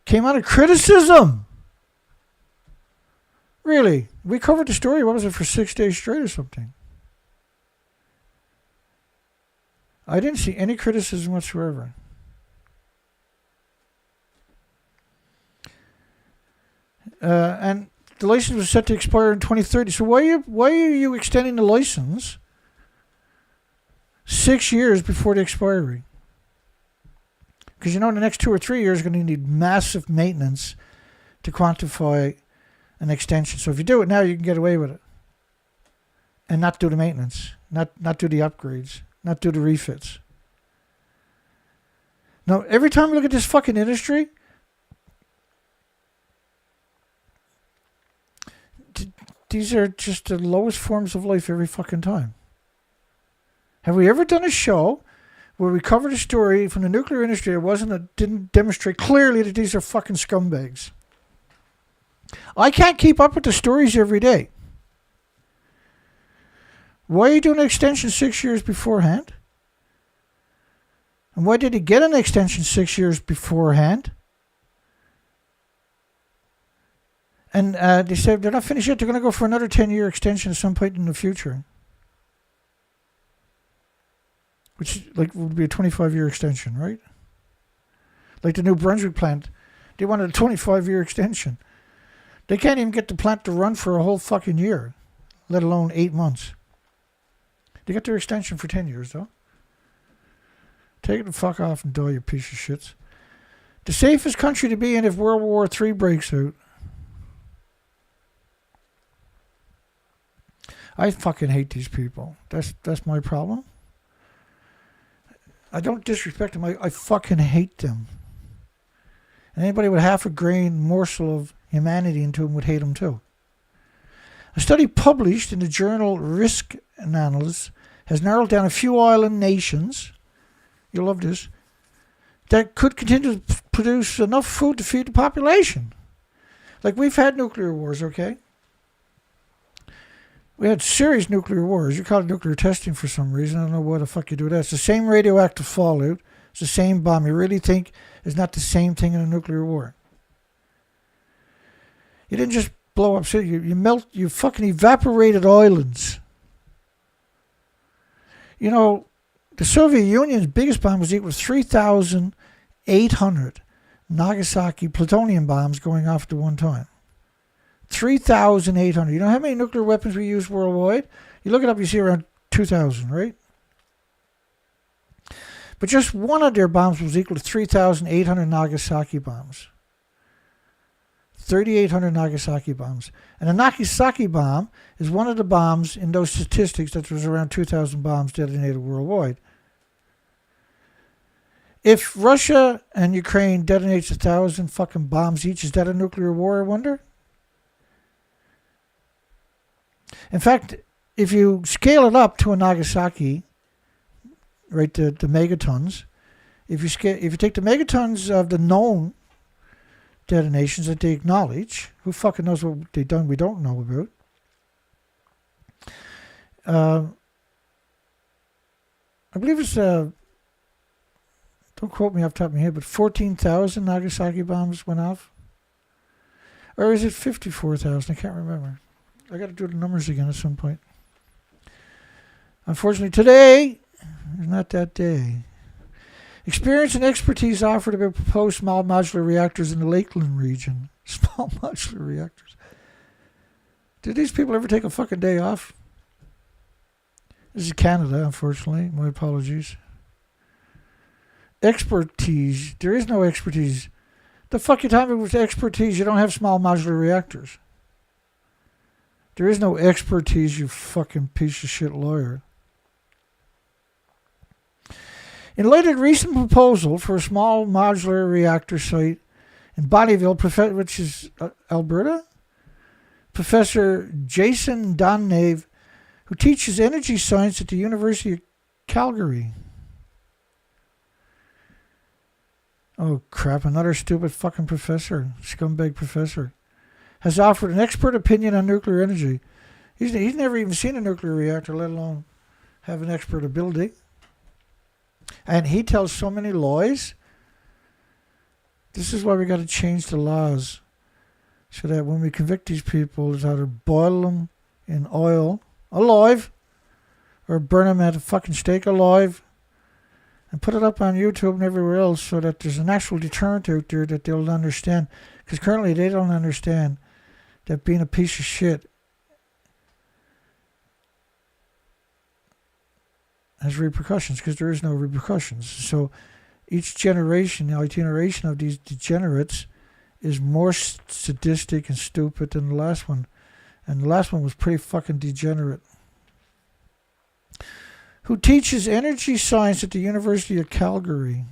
Came under criticism! Really? We covered the story, what was it, for 6 days straight or something? I didn't see any criticism whatsoever. And the license was set to expire in 2030. So why are you extending the license 6 years before the expiry? Because you know in the next 2 or 3 years you're going to need massive maintenance to quantify an extension. So if you do it now, you can get away with it. And not do the maintenance. Not do the upgrades. Not do the refits. Now, every time we look at this fucking industry, these are just the lowest forms of life every fucking time. Have we ever done a show where we covered a story from the nuclear industry that didn't demonstrate clearly that these are fucking scumbags? I can't keep up with the stories every day. Why are you doing an extension 6 years beforehand? And why did he get an extension 6 years beforehand? And they said they're not finished yet. They're going to go for another 10-year extension at some point in the future. Which would be a 25-year extension, right? Like the New Brunswick plant. They wanted a 25-year extension. They can't even get the plant to run for a whole fucking year, let alone 8 months. They got their extension for 10 years, though. Take it the fuck off and die, you piece of shits. The safest country to be in if World War III breaks out. I fucking hate these people. That's my problem. I don't disrespect them. I fucking hate them. And anybody with half a grain morsel of humanity into them would hate them too. A study published in the journal Risk Analysts has narrowed down a few island nations, you'll love this, that could continue to produce enough food to feed the population. Like, we've had nuclear wars, okay? We had serious nuclear wars. You call it nuclear testing for some reason. I don't know what the fuck you do with that. It's the same radioactive fallout. It's the same bomb. You really think it's not the same thing in a nuclear war? You didn't just blow up city. You fucking evaporated islands. You know, the Soviet Union's biggest bomb was equal to 3,800 Nagasaki plutonium bombs going off at one time. 3,800. You know how many nuclear weapons we use worldwide? You look it up, you see around 2,000, right? But just one of their bombs was equal to 3,800 Nagasaki bombs. 3,800 Nagasaki bombs. And a Nagasaki bomb is one of the bombs in those statistics that there was around 2,000 bombs detonated worldwide. If Russia and Ukraine detonates 1,000 fucking bombs each, is that a nuclear war, I wonder? In fact, if you scale it up to a Nagasaki, right, the megatons, if you take the megatons of the known detonations that they acknowledge, who fucking knows what they've done we don't know about? I believe it's, don't quote me off the top of my head, but 14,000 Nagasaki bombs went off? Or is it 54,000? I can't remember. I got to do the numbers again at some point. Unfortunately, today is not that day. Experience and expertise offered about proposed small modular reactors in the Lakeland region. Small modular reactors. Did these people ever take a fucking day off? This is Canada, unfortunately. My apologies. Expertise. There is no expertise. The fuck you talking about with expertise? You don't have small modular reactors. There is no expertise, you fucking piece of shit lawyer. In light of the recent proposal for a small modular reactor site in Bonnyville, which is Alberta, Professor Jason Donnave, who teaches energy science at the University of Calgary. Oh crap, another stupid fucking professor, scumbag professor, has offered an expert opinion on nuclear energy. He's never even seen a nuclear reactor, let alone have an expert ability. And he tells so many lies. This is why we got to change the laws, so that when we convict these people, it's either boil them in oil alive, or burn them at a fucking stake alive, and put it up on YouTube and everywhere else, so that there's an actual deterrent out there that they'll understand. Because currently they don't understand that being a piece of shit has repercussions, because there is no repercussions. So each generation, the itineration of these degenerates is more sadistic and stupid than the last one. And the last one was pretty fucking degenerate. Who teaches energy science at the University of Calgary.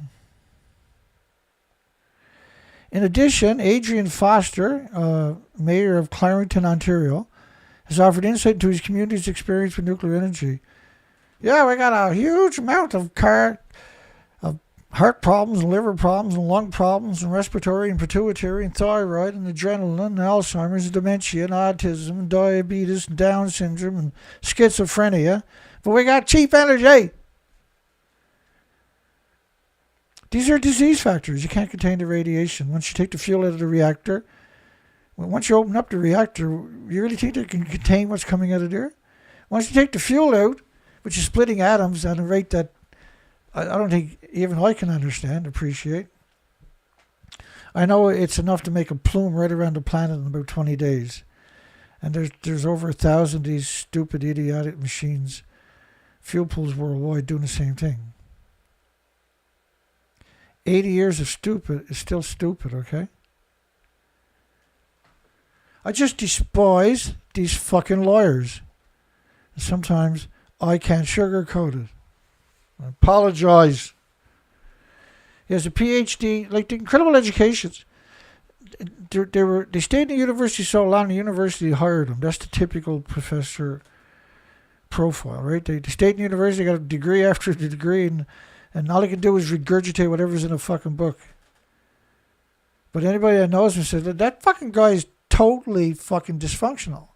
In addition, Adrian Foster, mayor of Clarington, Ontario, has offered insight into his community's experience with nuclear energy. Yeah, we got a huge amount of heart problems, and liver problems, and lung problems, and respiratory and pituitary and thyroid and adrenaline and Alzheimer's and dementia and autism and diabetes and Down syndrome and schizophrenia. But we got cheap energy. These are disease factors. You can't contain the radiation. Once you take the fuel out of the reactor, once you open up the reactor, you really think it can contain what's coming out of there? Once you take the fuel out, which is splitting atoms at a rate that I don't think even I can understand, appreciate. I know it's enough to make a plume right around the planet in about 20 days. And there's over 1,000 of these stupid, idiotic machines, fuel pools worldwide, doing the same thing. 80 years of stupid is still stupid, okay? I just despise these fucking lawyers. Sometimes I can't sugarcoat it. I apologize. He has a PhD, like the incredible educations. They stayed in the university so long, the university hired them. That's the typical professor profile, right? They stayed in the university, got a degree after the degree, and all they can do is regurgitate whatever's in a fucking book. But anybody that knows me says that fucking guy is totally fucking dysfunctional.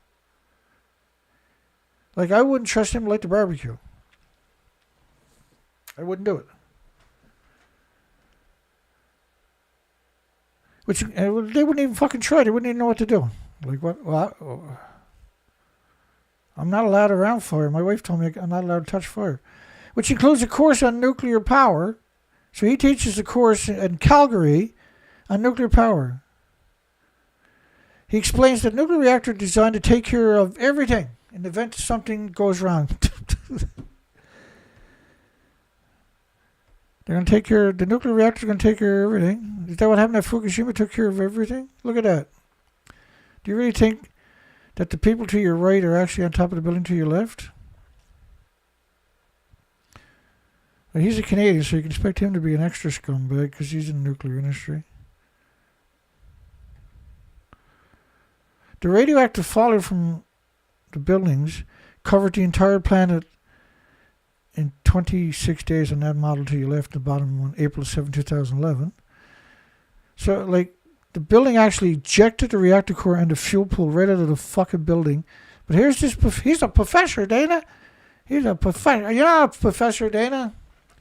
Like, I wouldn't trust him to light the barbecue. I wouldn't do it. Which they wouldn't even fucking try. They wouldn't even know what to do. Like, what? Well, I'm not allowed around fire. My wife told me I'm not allowed to touch fire. Which includes a course on nuclear power. So he teaches a course in Calgary on nuclear power. He explains that nuclear reactor is designed to take care of everything in the event something goes wrong. They're going to take care of, the nuclear reactor is going to take care of everything. Is that what happened at Fukushima? Took care of everything? Look at that. Do you really think that the people to your right are actually on top of the building to your left? Well, he's a Canadian, so you can expect him to be an extra scumbag because he's in the nuclear industry. The radioactive fallout from the buildings covered the entire planet in 26 days on that model to your left, the bottom one, April 7, 2011. So, like, the building actually ejected the reactor core and the fuel pool right out of the fucking building. But here's this, he's a professor, Dana. He's a professor. You're not a professor, Dana.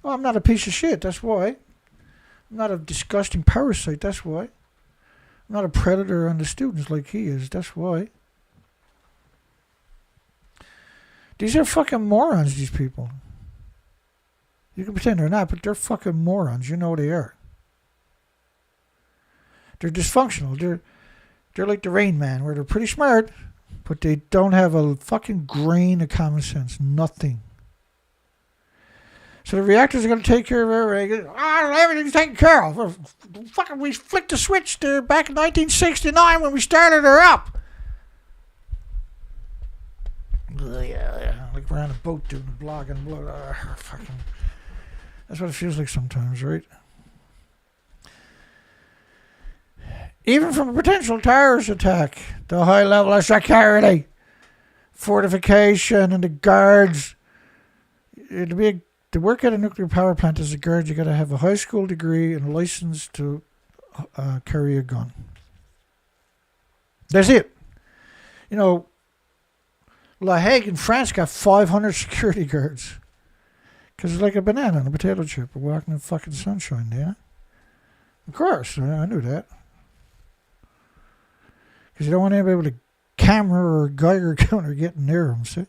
Well, I'm not a piece of shit, that's why. I'm not a disgusting parasite, that's why. I'm not a predator on the students like he is, that's why. These are fucking morons, these people. You can pretend they're not, but they're fucking morons. You know they are. They're dysfunctional. They're like the Rain Man, where they're pretty smart, but they don't have a fucking grain of common sense. Nothing. So the reactors are going to take care of everything. Everything's taken care of. Fucking, we flicked the switch there back in 1969 when we started her up. Yeah. Like we're on a boat doing a blog and fucking. That's what it feels like sometimes, right? Even from a potential terrorist attack, the high level of security, fortification, and the guards. To work at a nuclear power plant as a guard, you got to have a high school degree and a license to carry a gun. That's it. You know, La Hague in France got 500 security guards. Because it's like a banana and a potato chip. We're walking in fucking sunshine, yeah? Of course, I knew that. Because you don't want anybody with a camera or a Geiger counter getting near them, see?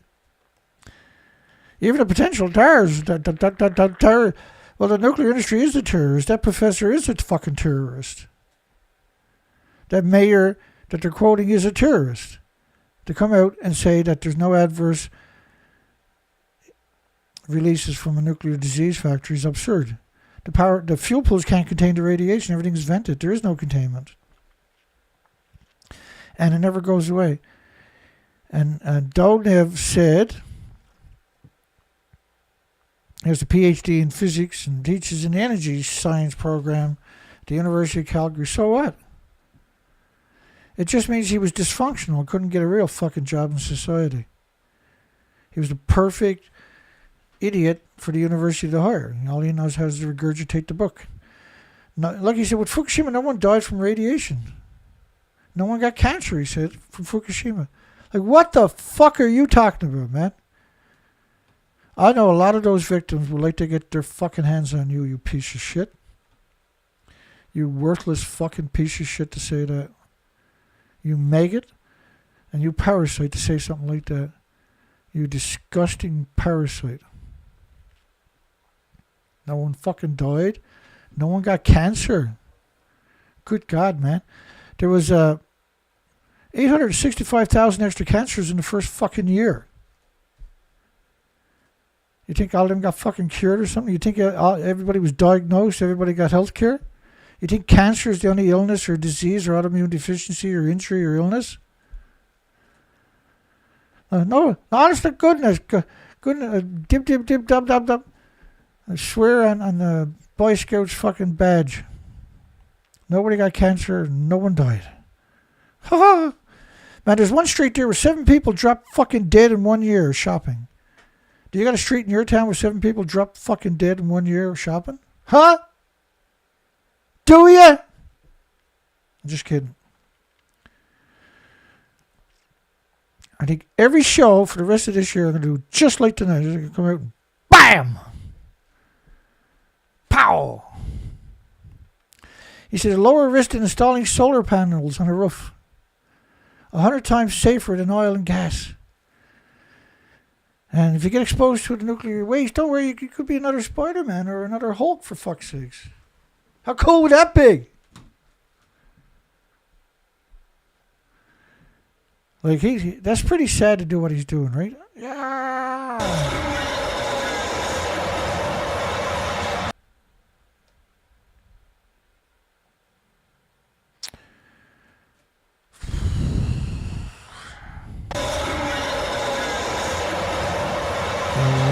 Even a potential terrorist, well, the nuclear industry is a terrorist. That professor is a fucking terrorist. That mayor that they're quoting is a terrorist. To come out and say that there's no adverse releases from a nuclear disease factory is absurd. The fuel pools can't contain the radiation. Everything's vented. There is no containment. And it never goes away. And Dolnev said, he has a PhD in physics and teaches in the energy science program at the University of Calgary. So what? It just means he was dysfunctional and couldn't get a real fucking job in society. He was the perfect idiot for the university to hire. All he knows how is to regurgitate the book. Like he said, with Fukushima, no one died from radiation. No one got cancer, he said, from Fukushima. Like, what the fuck are you talking about, man? I know a lot of those victims would like to get their fucking hands on you, you piece of shit. You worthless fucking piece of shit to say that. You maggot and you parasite to say something like that. You disgusting parasite. No one fucking died. No one got cancer. Good God, man. There was 865,000 extra cancers in the first fucking year. You think all of them got fucking cured or something? You think everybody was diagnosed? Everybody got health care? You think cancer is the only illness or disease or autoimmune deficiency or injury or illness? No, honest to goodness, dib, dub. I swear on the Boy Scouts fucking badge. Nobody got cancer, no one died. Ha ha! Man, there's one street there where 7 people dropped fucking dead in 1 year shopping. Do you got a street in your town where 7 people dropped fucking dead in 1 year shopping? Huh? Do ya? I'm just kidding. I think every show for the rest of this year I'm going to do just like tonight. I'm going to come out and BAM! Pow! He said, a lower risk in installing solar panels on a roof. 100 times safer than oil and gas. And if you get exposed to the nuclear waste, don't worry, you could be another Spider-Man or another Hulk, for fuck's sakes. How cool would that be? Like, that's pretty sad to do what he's doing, right? Yeah.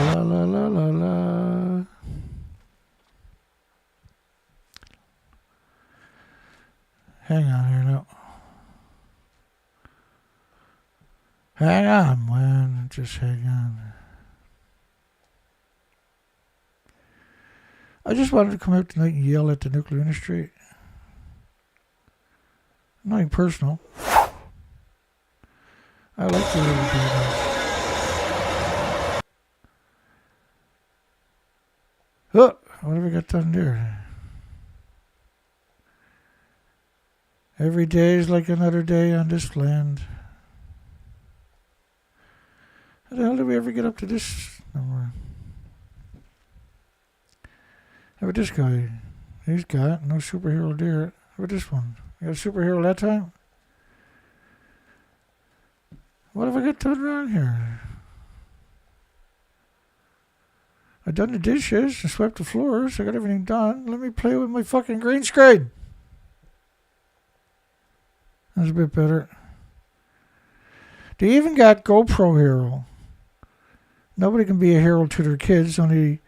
La la la la la. Hang on here now. Hang on, man. Just hang on. I just wanted to come out tonight and yell at the nuclear industry. Nothing personal. I like the way they do this. Oh, what have we got done there? Every day is like another day on this land. How the hell did we ever get up to this number? How about this guy? He's got no superhero there. How about this one? You got a superhero that time? What have I got done wrong here? I done the dishes and swept the floors. I got everything done. Let me play with my fucking green screen. That's a bit better. They even got GoPro Hero. Nobody can be a hero to their kids, only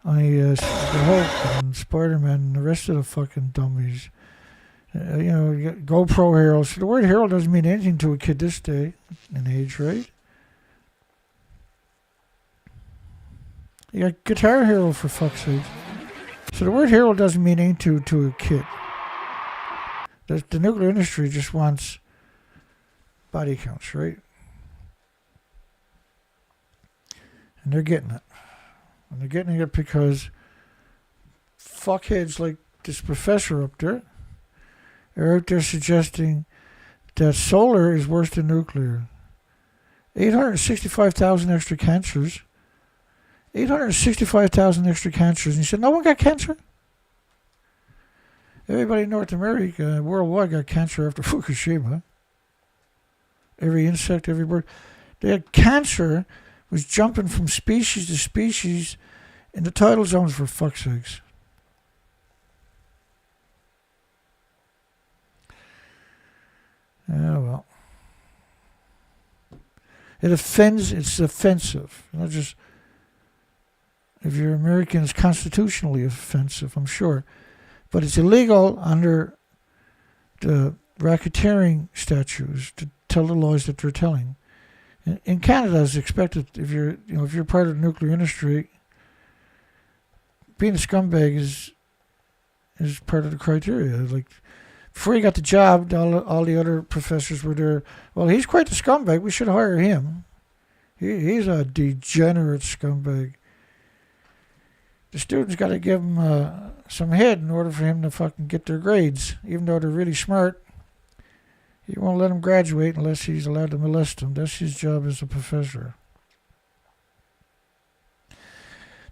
the Hulk and Spider-Man and the rest of the fucking dummies. You got GoPro Hero. So the word hero doesn't mean anything to a kid this day and age, right? You got Guitar Hero, for fuck's sake. So the word hero doesn't mean anything to a kid. The nuclear industry just wants body counts, right? And they're getting it. And they're getting it because fuckheads like this professor up there are out there suggesting that solar is worse than nuclear. 865,000 extra cancers. 865,000 extra cancers. And he said, no one got cancer? Everybody in North America, worldwide, got cancer after Fukushima. Every insect, every bird. They had cancer was jumping from species to species in the tidal zones, for fuck's sakes. Yeah, well. It's offensive. Not just, if you're American, it's constitutionally offensive, I'm sure. But it's illegal under the racketeering statutes to tell the lies that they're telling. In Canada, it's expected if you're part of the nuclear industry, being a scumbag is part of the criteria. Like, before he got the job, all the other professors were there. Well, he's quite the scumbag. We should hire him. He's a degenerate scumbag. The students got to give him some head in order for him to fucking get their grades, even though they're really smart. He won't let him graduate unless he's allowed to molest them. That's his job as a professor.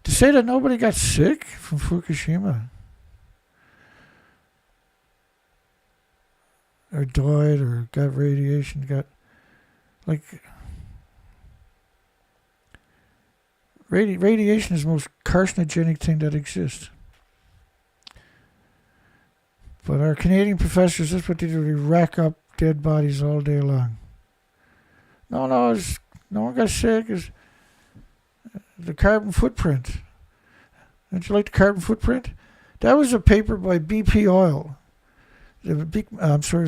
To say that nobody got sick from Fukushima or died or got radiation, got like Radiation is the most carcinogenic thing that exists. But our Canadian professors, that's what they do. They rack up dead bodies all day long. No one got sick. It's the carbon footprint. Don't you like the carbon footprint? That was a paper by BP Oil. It was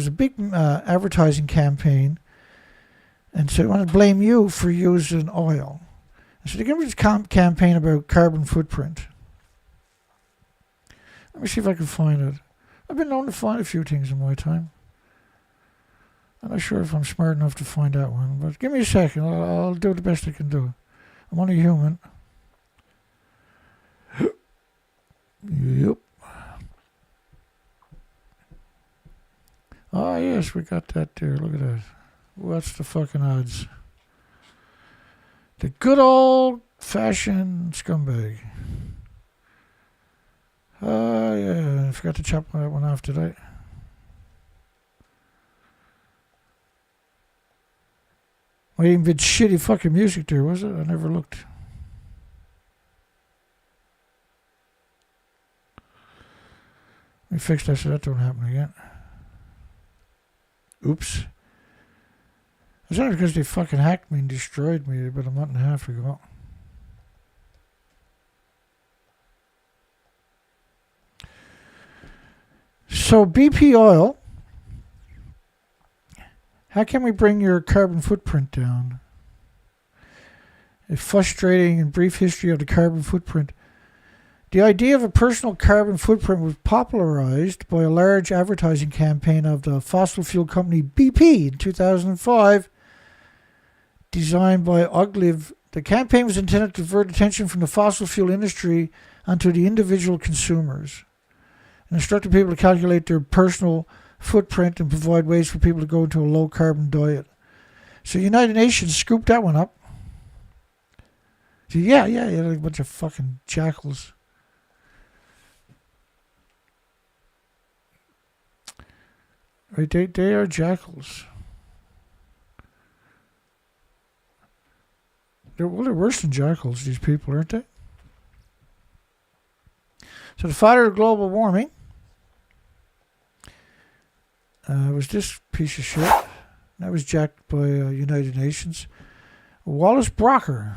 a big advertising campaign. And so they want to blame you for using oil. And so they give me this campaign about carbon footprint. Let me see if I can find it. I've been known to find a few things in my time. I'm not sure if I'm smart enough to find that one, but give me a second. I'll do the best I can do. I'm only human. Yep. Oh, yes, we got that there. Look at that. What's the fucking odds? The good old-fashioned scumbag. Oh, yeah. I forgot to chop that one off today. Well, even bit shitty fucking music there, was it? I never looked. Let me fix that so that don't happen again. Oops. Is that because they fucking hacked me and destroyed me about a month and a half ago? So BP Oil, how can we bring your carbon footprint down? A frustrating and brief history of the carbon footprint. The idea of a personal carbon footprint was popularized by a large advertising campaign of the fossil fuel company BP in 2005, designed by Oklo. The campaign was intended to divert attention from the fossil fuel industry onto the individual consumers and instructed people to calculate their personal footprint and provide ways for people to go into a low-carbon diet. So United Nations scooped that one up. So yeah, like a bunch of fucking jackals. Right, they are jackals. They're worse than jackals, these people, aren't they? So the father of global warming was this piece of shit. That was jacked by United Nations. Wallace Brocker.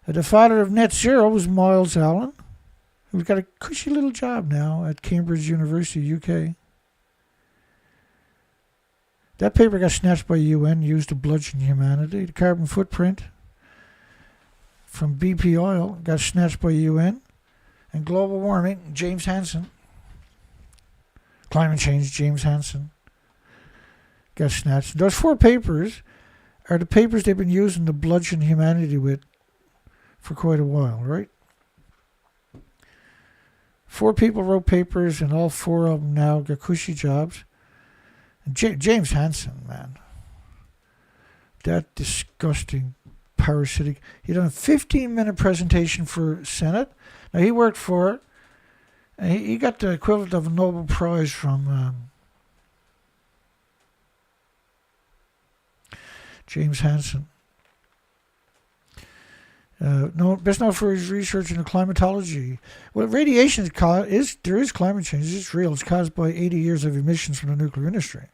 The father of net zero was Miles Allen, who's got a cushy little job now at Cambridge University, UK. That paper got snatched by UN, used to bludgeon humanity. The carbon footprint from BP Oil got snatched by UN. And global warming, James Hansen. Climate change, James Hansen. Got snatched. Those 4 papers are the papers they've been using to bludgeon humanity with for quite a while, right? 4 people wrote papers, and all 4 of them now got cushy jobs. And James Hansen, man. That disgusting, parasitic. He done a 15-minute presentation for Senate. Now, he worked for it. And he got the equivalent of a Nobel Prize from James Hansen. Best known for his research in climatology. Well, radiation there is climate change. It's real. It's caused by 80 years of emissions from the nuclear industry.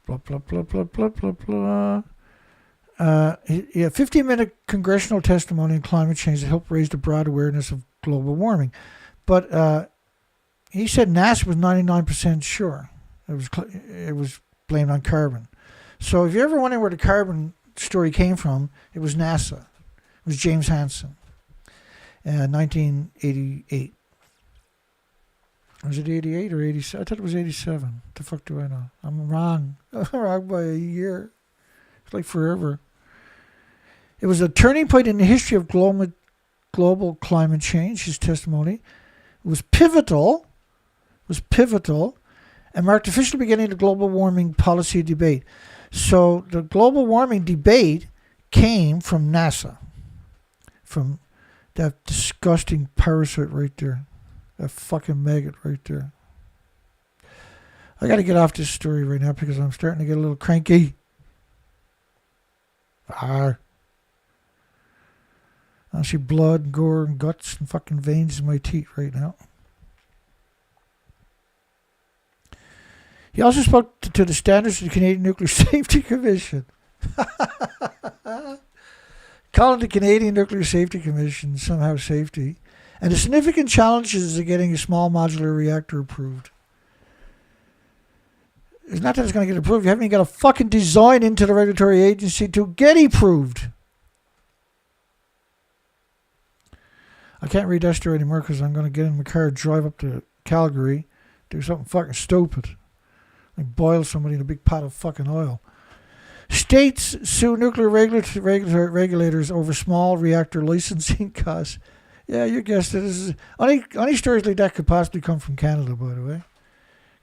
Blah, blah, blah, blah, blah, blah, blah. 15-minute congressional testimony on climate change that helped raise the broad awareness of global warming. But he said NASA was 99% sure. It was blamed on carbon. So if you're ever wondering where the carbon story came from, it was NASA. It was James Hansen. 1988. Was it 88 or 87? I thought it was 87. What the fuck do I know? I'm wrong. I'm wrong by a year. It's like forever. It was a turning point in the history of global climate change, his testimony. It was pivotal, and marked the official beginning of the global warming policy debate. So the global warming debate came from NASA, from that disgusting parasite right there, that fucking maggot right there. I got to get off this story right now because I'm starting to get a little cranky. I see blood and gore and guts and fucking veins in my teeth right now. He also spoke to the standards of the Canadian Nuclear Safety Commission. Calling the Canadian Nuclear Safety Commission somehow safety. And the significant challenges of getting a small modular reactor approved. It's not that it's going to get approved. You haven't even got a fucking design into the regulatory agency to get approved. I can't read that story anymore because I'm going to get in my car, drive up to Calgary, do something fucking stupid. Like boil somebody in a big pot of fucking oil. States sue nuclear regulators over small reactor licensing costs. Yeah, you guessed it. This is, only stories like that could possibly come from Canada, by the way.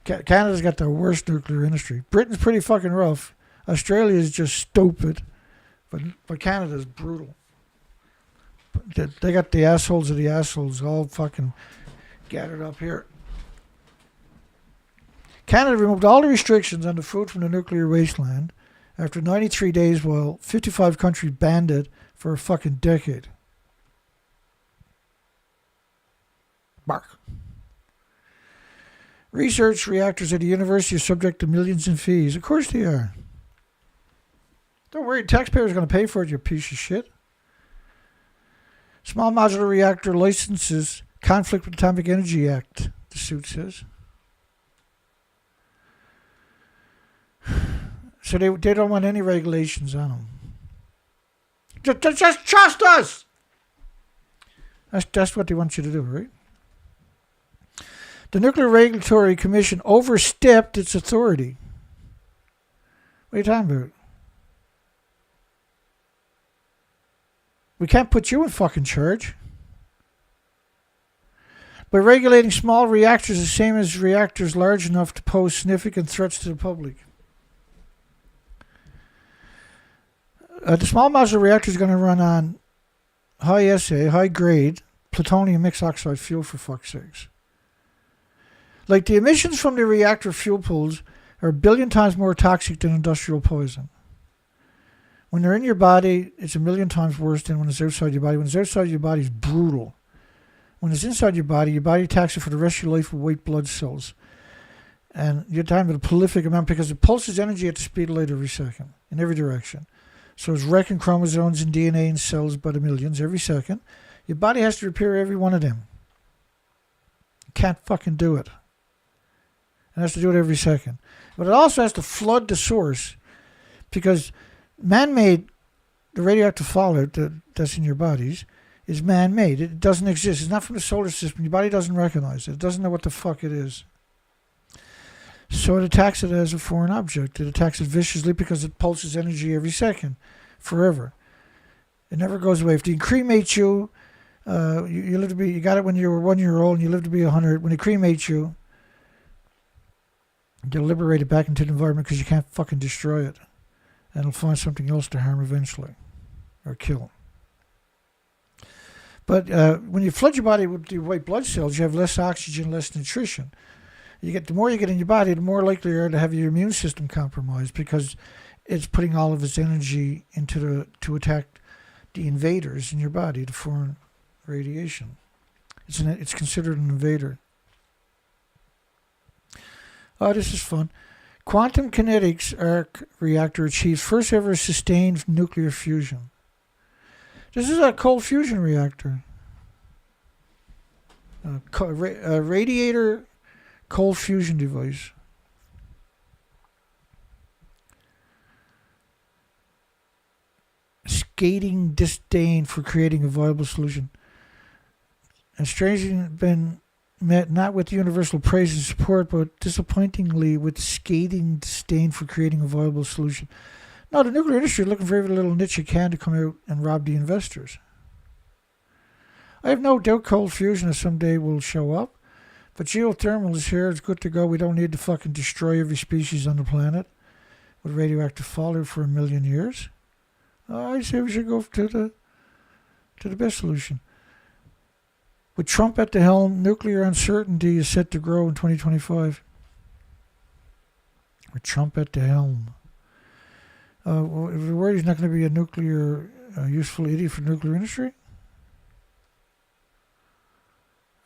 Canada's got the worst nuclear industry. Britain's pretty fucking rough. Australia is just stupid. But Canada's brutal. They got the assholes of the assholes all fucking gathered up here. Canada removed all the restrictions on the food from the nuclear wasteland after 93 days while 55 countries banned it for a fucking decade. Bark. Research reactors at the university are subject to millions in fees. Of course they are. Don't worry, taxpayers are going to pay for it, you piece of shit. Small modular reactor licenses conflict with the Atomic Energy Act, the suit says. So they don't want any regulations on them. Just trust us! That's what they want you to do, right? The Nuclear Regulatory Commission overstepped its authority. What are you talking about? We can't put you in fucking charge. But regulating small reactors is the same as reactors large enough to pose significant threats to the public. The small modular reactor is going to run on high SA, high grade, plutonium mixed oxide fuel, for fuck's sakes. Like the emissions from the reactor fuel pools are 1 billion times more toxic than industrial poison. When they're in your body, it's 1 million times worse than when it's outside your body. When it's outside your body, it's brutal. When it's inside your body attacks it for the rest of your life with white blood cells. And you're talking about a prolific amount because it pulses energy at the speed of light every second, in every direction. So it's wrecking chromosomes and DNA and cells by the millions every second. Your body has to repair every one of them. You can't fucking do it. It has to do it every second. But it also has to flood the source because man-made, the radioactive fallout that's in your bodies is man-made. It doesn't exist. It's not from the solar system. Your body doesn't recognize it. It doesn't know what the fuck it is. So it attacks it as a foreign object. It attacks it viciously because it pulses energy every second, forever. It never goes away. If they cremate you, you live to be. You got it when you were 1 year old, and you live to be 100. When they cremate you, they'll liberate it back into the environment because you can't fucking destroy it, and it'll find something else to harm eventually, or kill. But when you flood your body with the white blood cells, you have less oxygen, less nutrition. The more you get in your body, the more likely you are to have your immune system compromised because it's putting all of its energy to attack the invaders in your body, the foreign radiation. It's considered an invader. Oh, this is fun. Quantum kinetics arc reactor achieves first ever sustained nuclear fusion. This is a cold fusion reactor. A radiator cold fusion device. Scathing disdain for creating a viable solution. And strangely been met not with universal praise and support, but disappointingly with scathing disdain for creating a viable solution. No, the nuclear industry is looking for every little niche it can to come out and rob the investors. I have no doubt cold fusion someday will show up, but geothermal is here. It's good to go. We don't need to fucking destroy every species on the planet with radioactive fallout for 1 million years. I say we should go to the best solution. With Trump at the helm, nuclear uncertainty is set to grow in 2025. With Trump at the helm. We're worried he's not going to be a nuclear useful idiot for the nuclear industry.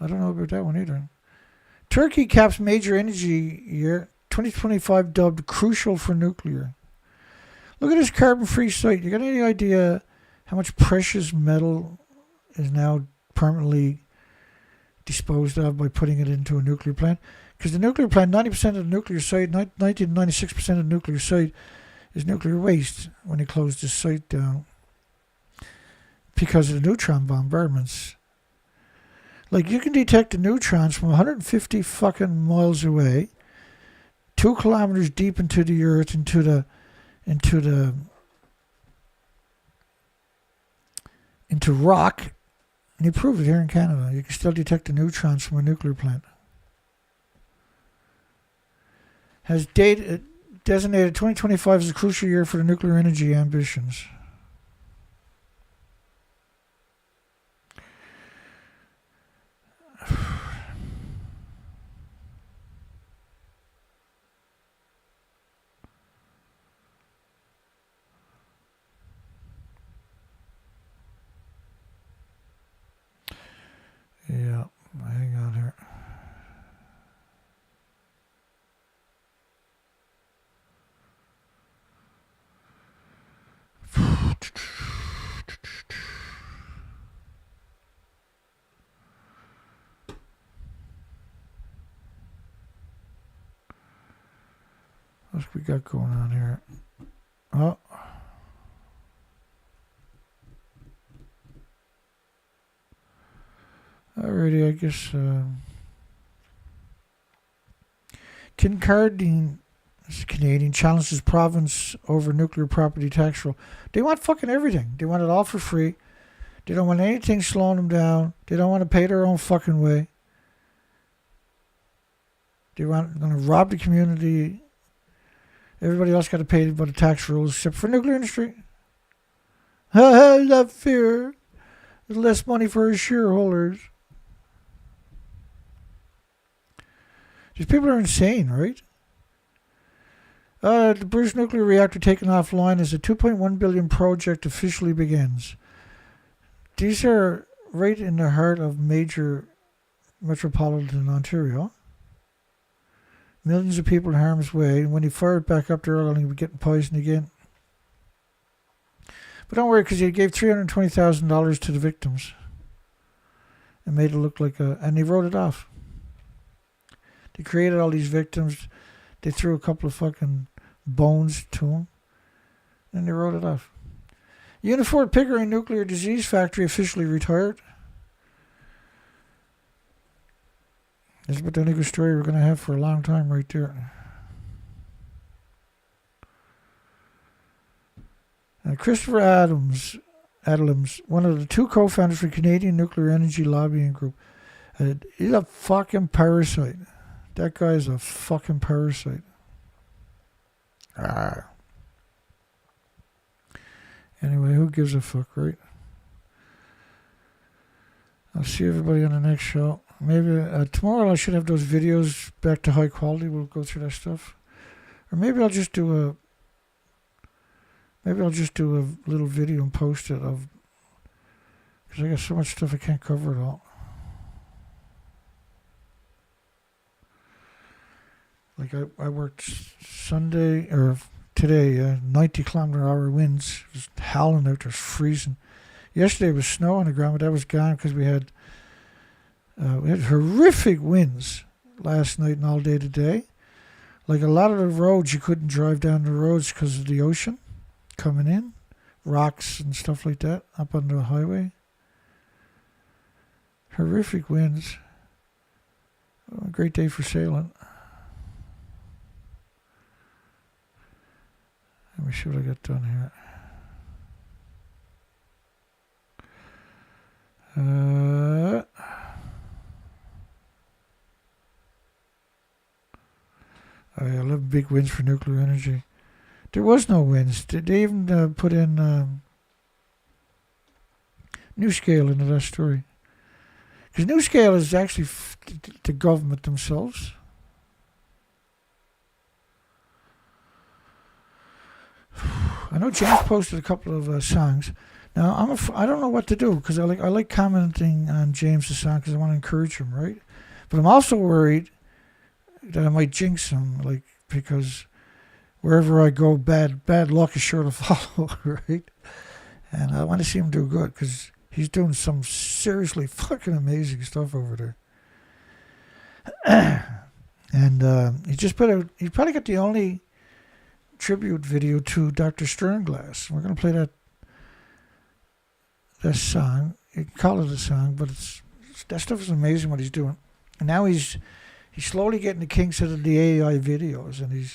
I don't know about that one either. Turkey caps major energy year 2025 dubbed crucial for nuclear. Look at this carbon-free site. You got any idea how much precious metal is now permanently disposed of by putting it into a nuclear plant? Because the nuclear plant, 90% of the nuclear site, 90 to 96% of the nuclear site is nuclear waste when they close this site down because of the neutron bombardments. Like, you can detect the neutrons from 150 fucking miles away, 2 kilometers deep into the earth, into rock, and they proved it here in Canada. You can still detect the neutrons from a nuclear plant. Has designated 2025 as a crucial year for the nuclear energy ambitions. Yeah, hang on here. What's we got going on here? Oh. Alrighty, I guess. Kincardine, Canadian, challenges province over nuclear property tax rule. They want fucking everything. They want it all for free. They don't want anything slowing them down. They don't want to pay their own fucking way. They want going to rob the community. Everybody else got to pay by the tax rules except for nuclear industry. Ha ha, not fair. There's less money for our shareholders. These people are insane, right? The Bruce nuclear reactor taken offline as a $2.1 billion project officially begins. These are right in the heart of major metropolitan Ontario. Millions of people in harm's way. And when he fired back up, they're all going to be getting poisoned again. But don't worry, because he gave $320,000 to the victims. And made it look like and he wrote it off. They created all these victims. They threw a couple of fucking bones to them. And they wrote it off. Uniford Pickering Nuclear Disease Factory officially retired. That's about the only good story we're going to have for a long time right there. Christopher Adams, one of the 2 co-founders for Canadian Nuclear Energy Lobbying Group. He's a fucking parasite. That guy's a fucking parasite. Anyway, who gives a fuck, right? I'll see everybody on the next show. Maybe tomorrow I should have those videos back to high quality. We'll go through that stuff. Or maybe I'll just do a little video and post it of, because I got so much stuff I can't cover it all. Like I worked Sunday or today, 90-kilometer-hour winds. It was howling out there, freezing. Yesterday was snow on the ground, but that was gone because we had horrific winds last night and all day today. Like a lot of the roads, you couldn't drive down the roads because of the ocean coming in, rocks and stuff like that up on the highway. Horrific winds. Oh, a great day for sailing. Let me see what I got done here. I love big wins for nuclear energy. There was no wins. Did they even put in New Scale into that story. Because New Scale is actually the government themselves. I know James posted a couple of songs. Now I don't know what to do because I like commenting on James's song because I want to encourage him, right? But I'm also worried that I might jinx him, like, because wherever I go, bad luck is sure to follow, right? And I want to see him do good because he's doing some seriously fucking amazing stuff over there. And he probably got the only tribute video to Dr. Sternglass. We're going to play that song. You can call it a song, but that stuff is amazing what he's doing. And now he's slowly getting the kinks out of the AI videos, and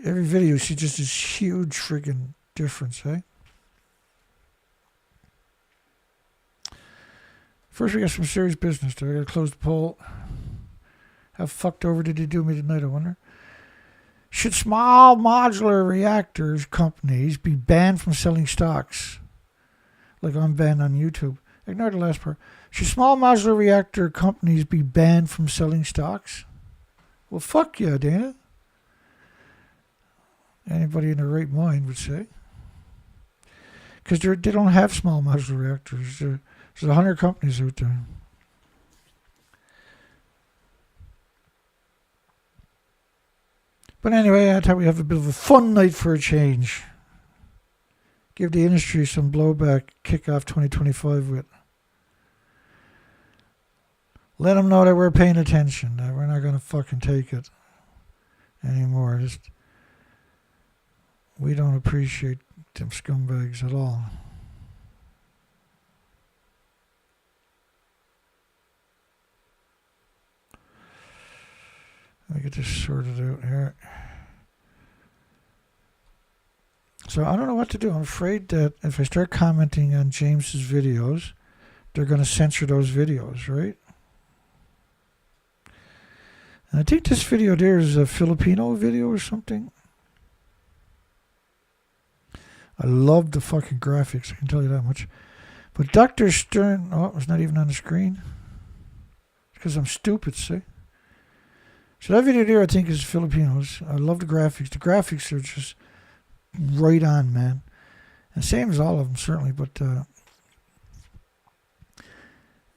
every video you see just this huge friggin' difference, eh? First, we got some serious business. I gotta close the poll. How fucked over did he do me tonight, I wonder? Should small modular reactors companies be banned from selling stocks? Like I'm banned on YouTube. Ignore the last part. Should small modular reactor companies be banned from selling stocks? Well, fuck yeah, Dana. Anybody in their right mind would say. Because they don't have small modular reactors. There's 100 companies out there. But anyway, I thought we'd have a bit of a fun night for a change. Give the industry some blowback, kick off 2025 with. Let them know that we're paying attention, that we're not going to fucking take it anymore. We don't appreciate them scumbags at all. Let me get this sorted out here. So I don't know what to do. I'm afraid that if I start commenting on James's videos, they're going to censor those videos, right? And I think this video there is a Filipino video or something. I love the fucking graphics, I can tell you that much. But Dr. Stern, it's not even on the screen. Because I'm stupid, see? So that video there I think is Filipinos. I love the graphics. The graphics are just right on, man. And same as all of them, certainly. But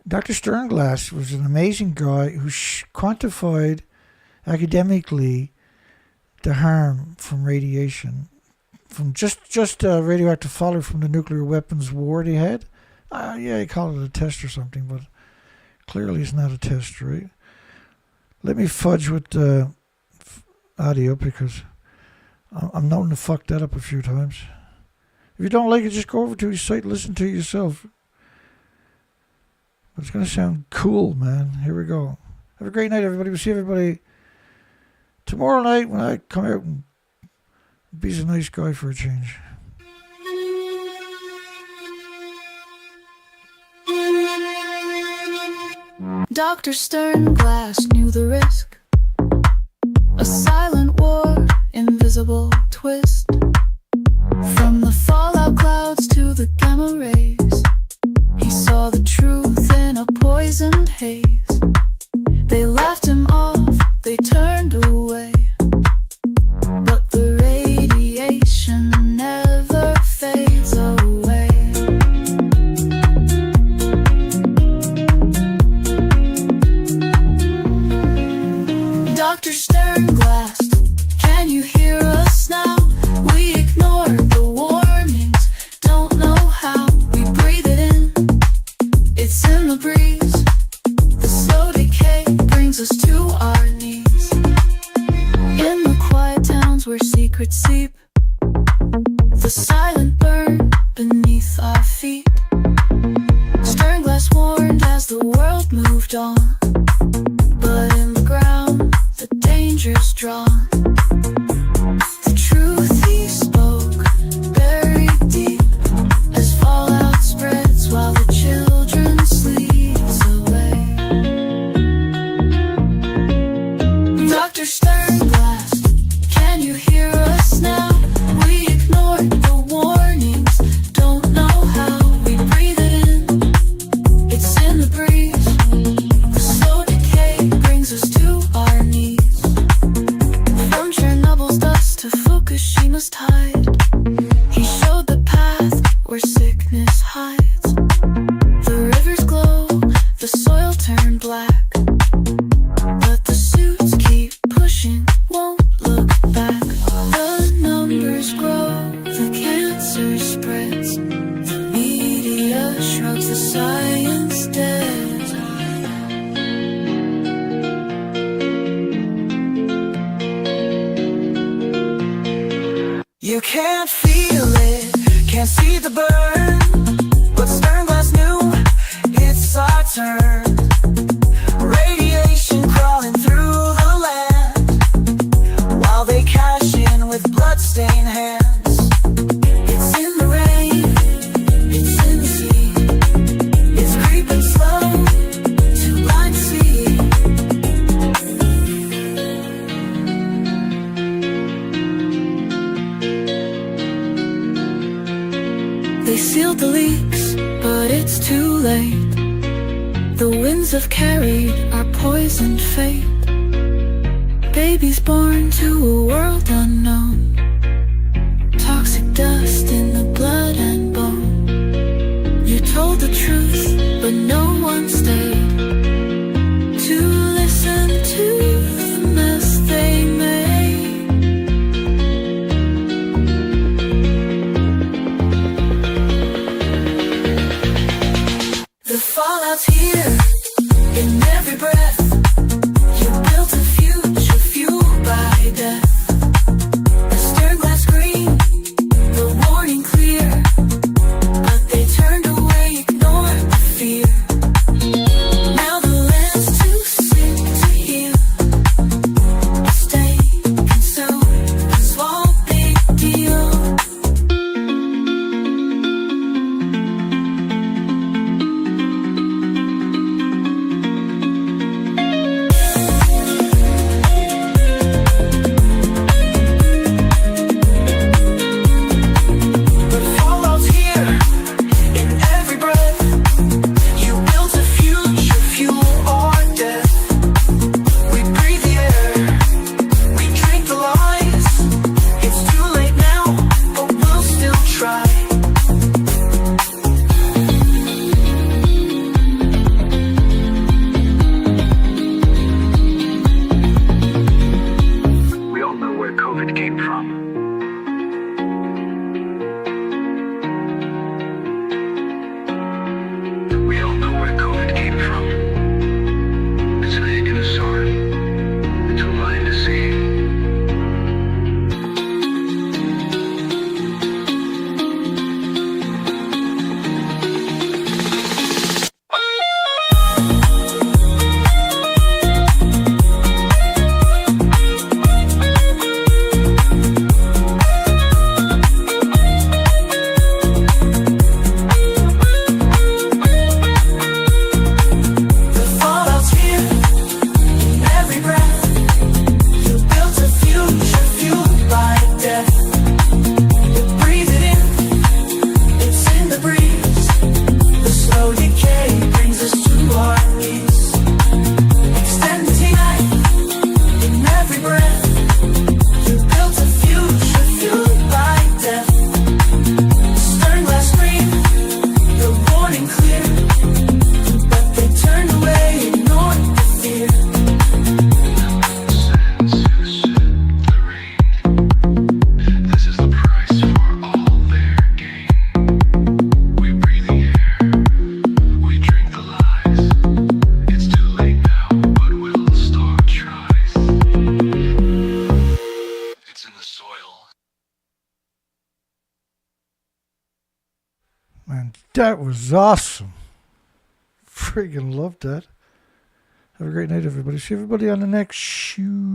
Dr. Sternglass was an amazing guy who quantified academically the harm from radiation, from just radioactive fallout from the nuclear weapons war they had. Yeah, you call it a test or something, but clearly it's not a test, right? Let me fudge with the audio because I'm known to fuck that up a few times. If you don't like it, just go over to his site and listen to it yourself. But it's going to sound cool, man. Here we go. Have a great night, everybody. We'll see everybody tomorrow night when I come out and be a nice guy for a change. Dr. Sternglass knew the risk. A silent war, invisible twist. From the fallout clouds to the gamma rays, he saw the truth in a poisoned haze. They laughed him off, they turned away. But the radiation never fades away. Dr. Sternglass, can you hear us now? We ignored the warnings, don't know how. We breathe it in, it's in the breeze. The slow decay brings us to our knees. In the quiet towns where secrets seep, the silent burn beneath our feet. Sternglass warned as the world moved on, but in the ground the danger's drawn. The truth he spoke, buried deep, as fallout spreads while the children sleeps away. Dr. Sternglass, can you hear us now? We ignored the warnings, can't feel it, can't see the burn, but Sternglass knew it's our turn. Radiation crawling through the land, while they cash in with bloodstained hands. It's in the rain, it's in the sea, it's creeping slow to blind see. They sealed the leaks, but it's too late. The winds have carried our poisoned fate. Babies born to a world unknown. Toxic dust in the blood and bone. You told the truth, but no one stayed to listen to the mess they made. The fallout's here in every breath. You built a future fueled by death. The sternglass green, the warning clear, but they turned away, ignored the fear. Now the land's too sick to heal. Stay consumed, small big deal. But fallout's here in every breath. You built a future, fuel or death. We breathe the air, we drink the lies. It's too late now, but we'll still try. We all know where COVID came from. We all know where COVID came from. It's an egg in a sword. It's a lie to see. The fallout's here in every breath. You built a future fueled by death. You breathe it in, it's in the breeze. The slow decay brings us to our knees. Extending life in every breath. You built a future fueled by death. Sternglass green, the warning clear, but they turned away, ignored the fear. This is the price for all their gain. We breathe the air, we drink the lies. It's too late now, but we'll start tries. It's in the soil. Man, that was awesome. Friggin' loved that. Have a great night, everybody. See everybody on the next shoe.